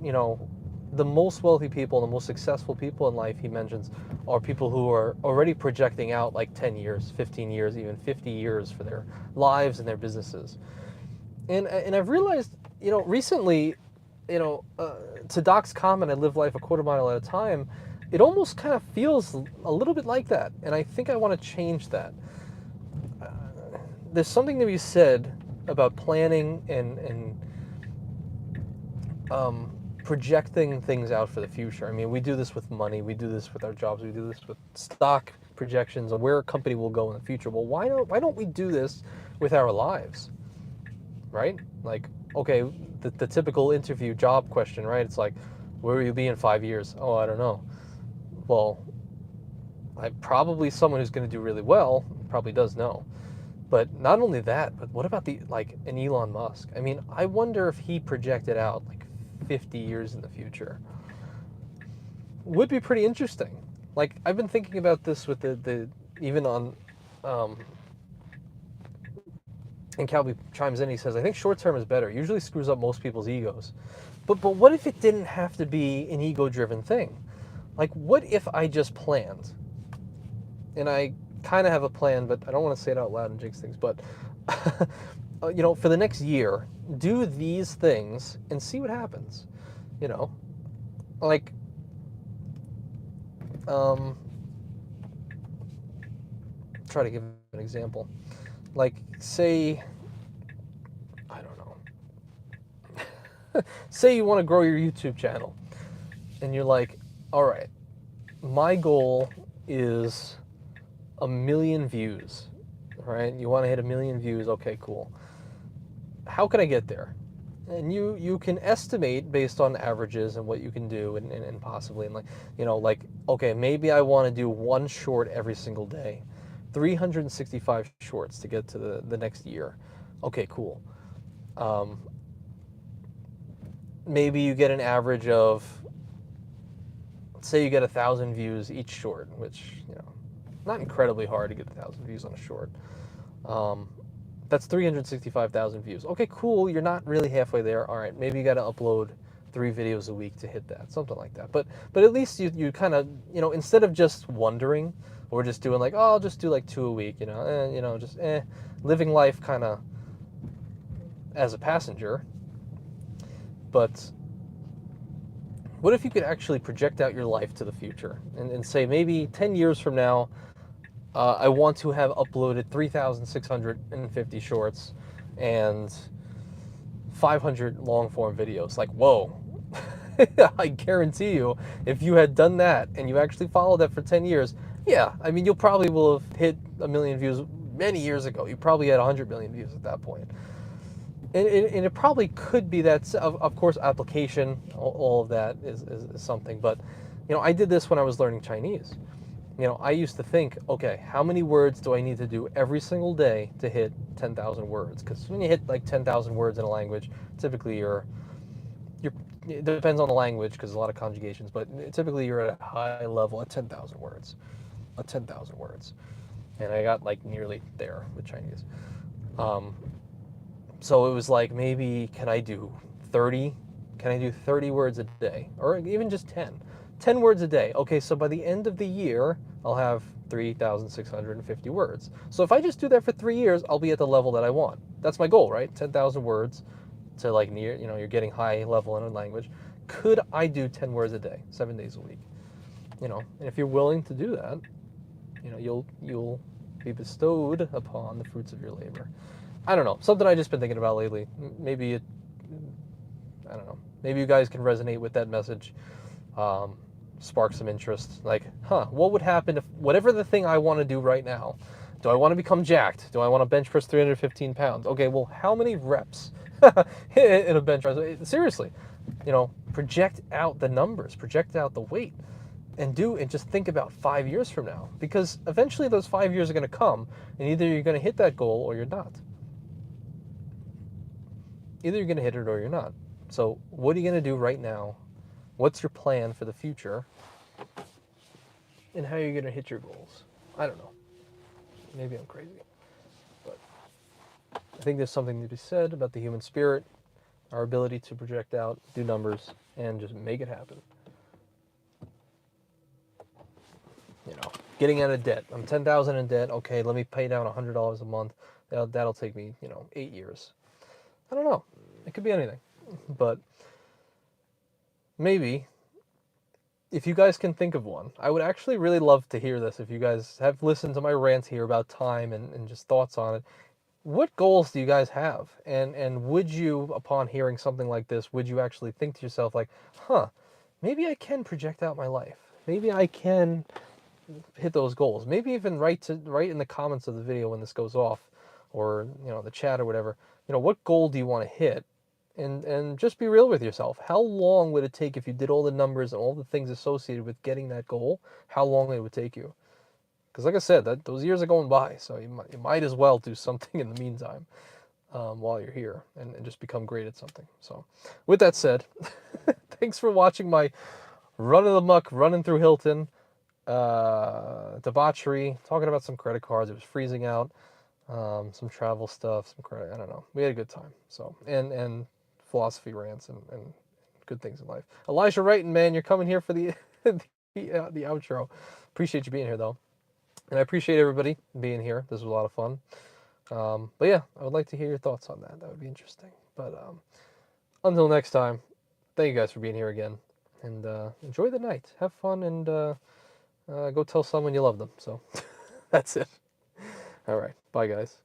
the most wealthy people, the most successful people in life, he mentions, are people who are already projecting out like 10 years, 15 years, even 50 years for their lives and their businesses. And I've realized recently, to Doc's comment, I live life a quarter mile at a time. It almost kind of feels a little bit like that, and I think I want to change that. There's something to be said about planning and projecting things out for the future. I mean, we do this with money, we do this with our jobs, we do this with stock projections on where a company will go in the future. Well, why don't we do this with our lives, right? Like, okay, the typical interview job question, right? It's like, where will you be in 5 years? Oh, I don't know. Well, I'm probably someone who's going to do really well, probably does know. But not only that, but what about an Elon Musk? I mean, I wonder if he projected out like 50 years in the future. Would be pretty interesting. Like, I've been thinking about this with the even on, and Calby chimes in, he says, I think short term is better. Usually screws up most people's egos. But what if it didn't have to be an ego-driven thing? Like, what if I just planned? And I kind of have a plan, but I don't want to say it out loud and jinx things. But, for the next year, do these things and see what happens. Like, try to give an example. Like, say, I don't know. Say you want to grow your YouTube channel, and you're like, all right, my goal is 1 million views, right? You want to hit 1 million views, okay, cool. How can I get there? And you can estimate based on averages and what you can do and possibly, and okay, maybe I want to do one short every single day. 365 shorts to get to the next year. Okay, cool. Maybe you get an average of, say you get 1,000 views each short, which, not incredibly hard to get 1,000 views on a short. That's 365,000 views. Okay, cool. You're not really halfway there. All right, maybe you got to upload 3 videos a week to hit that, something like that. But at least you kind of, instead of just wondering or just doing like, oh, I'll just do like 2 a week, living life kind of as a passenger. But what if you could actually project out your life to the future and say maybe 10 years from now, I want to have uploaded 3,650 shorts and 500 long-form videos. Like, whoa. I guarantee you, if you had done that and you actually followed that for 10 years, yeah, I mean, you probably will have hit 1 million views many years ago. You probably had 100 million views at that point. And it probably could be that, of course, application, all of that is something. But, I did this when I was learning Chinese. I used to think, okay, how many words do I need to do every single day to hit 10,000 words? Because when you hit like 10,000 words in a language, typically it depends on the language because there's a lot of conjugations, but typically you're at a high level at 10,000 words. At 10,000 words. And I got like nearly there with Chinese. So it was like, maybe can I do 30? Can I do 30 words a day? Or even just 10? 10 words a day. Okay, so by the end of the year, I'll have 3,650 words. So if I just do that for 3 years, I'll be at the level that I want. That's my goal, right? 10,000 words to like near, you're getting high level in a language. Could I do 10 words a day, 7 days a week? And if you're willing to do that, you'll be bestowed upon the fruits of your labor. I don't know, something I've just been thinking about lately. Maybe I don't know. Maybe you guys can resonate with that message. Spark some interest. Like, what would happen if whatever the thing I want to do right now, do I want to become jacked? Do I want to bench press 315 pounds? Okay, well, how many reps in a bench press? Seriously, project out the numbers, project out the weight, and just think about 5 years from now. Because eventually those 5 years are going to come, and either you're going to hit that goal or you're not. Either you're going to hit it or you're not. So what are you going to do right now? What's your plan for the future? And how are you going to hit your goals? I don't know. Maybe I'm crazy. But I think there's something to be said about the human spirit, our ability to project out, do numbers, and just make it happen. Getting out of debt. I'm 10,000 in debt. Okay, let me pay down $100 a month. That'll take me, 8 years. I don't know. It could be anything. But maybe if you guys can think of one, I would actually really love to hear this. If you guys have listened to my rant here about time and just thoughts on it, what goals do you guys have? And would you, upon hearing something like this, would you actually think to yourself like, huh, maybe I can project out my life. Maybe I can hit those goals. Maybe even write in the comments of the video when this goes off, or the chat or whatever. What goal do you want to hit? And just be real with yourself. How long would it take if you did all the numbers and all the things associated with getting that goal? How long it would take you? Because like I said, those years are going by, so you might as well do something in the meantime while you're here and just become great at something. So with that said, thanks for watching my run of the muck, running through Hilton, debauchery, talking about some credit cards. It was freezing out, some travel stuff, some credit. I don't know. We had a good time. So and philosophy rants and good things in life. Elijah Wrighton, man, you're coming here for the the outro. Appreciate you being here though. And I appreciate everybody being here. This was a lot of fun. But yeah, I would like to hear your thoughts on that. That would be interesting. But until next time, thank you guys for being here again. And enjoy the night. Have fun and go tell someone you love them. So that's it. All right. Bye, guys.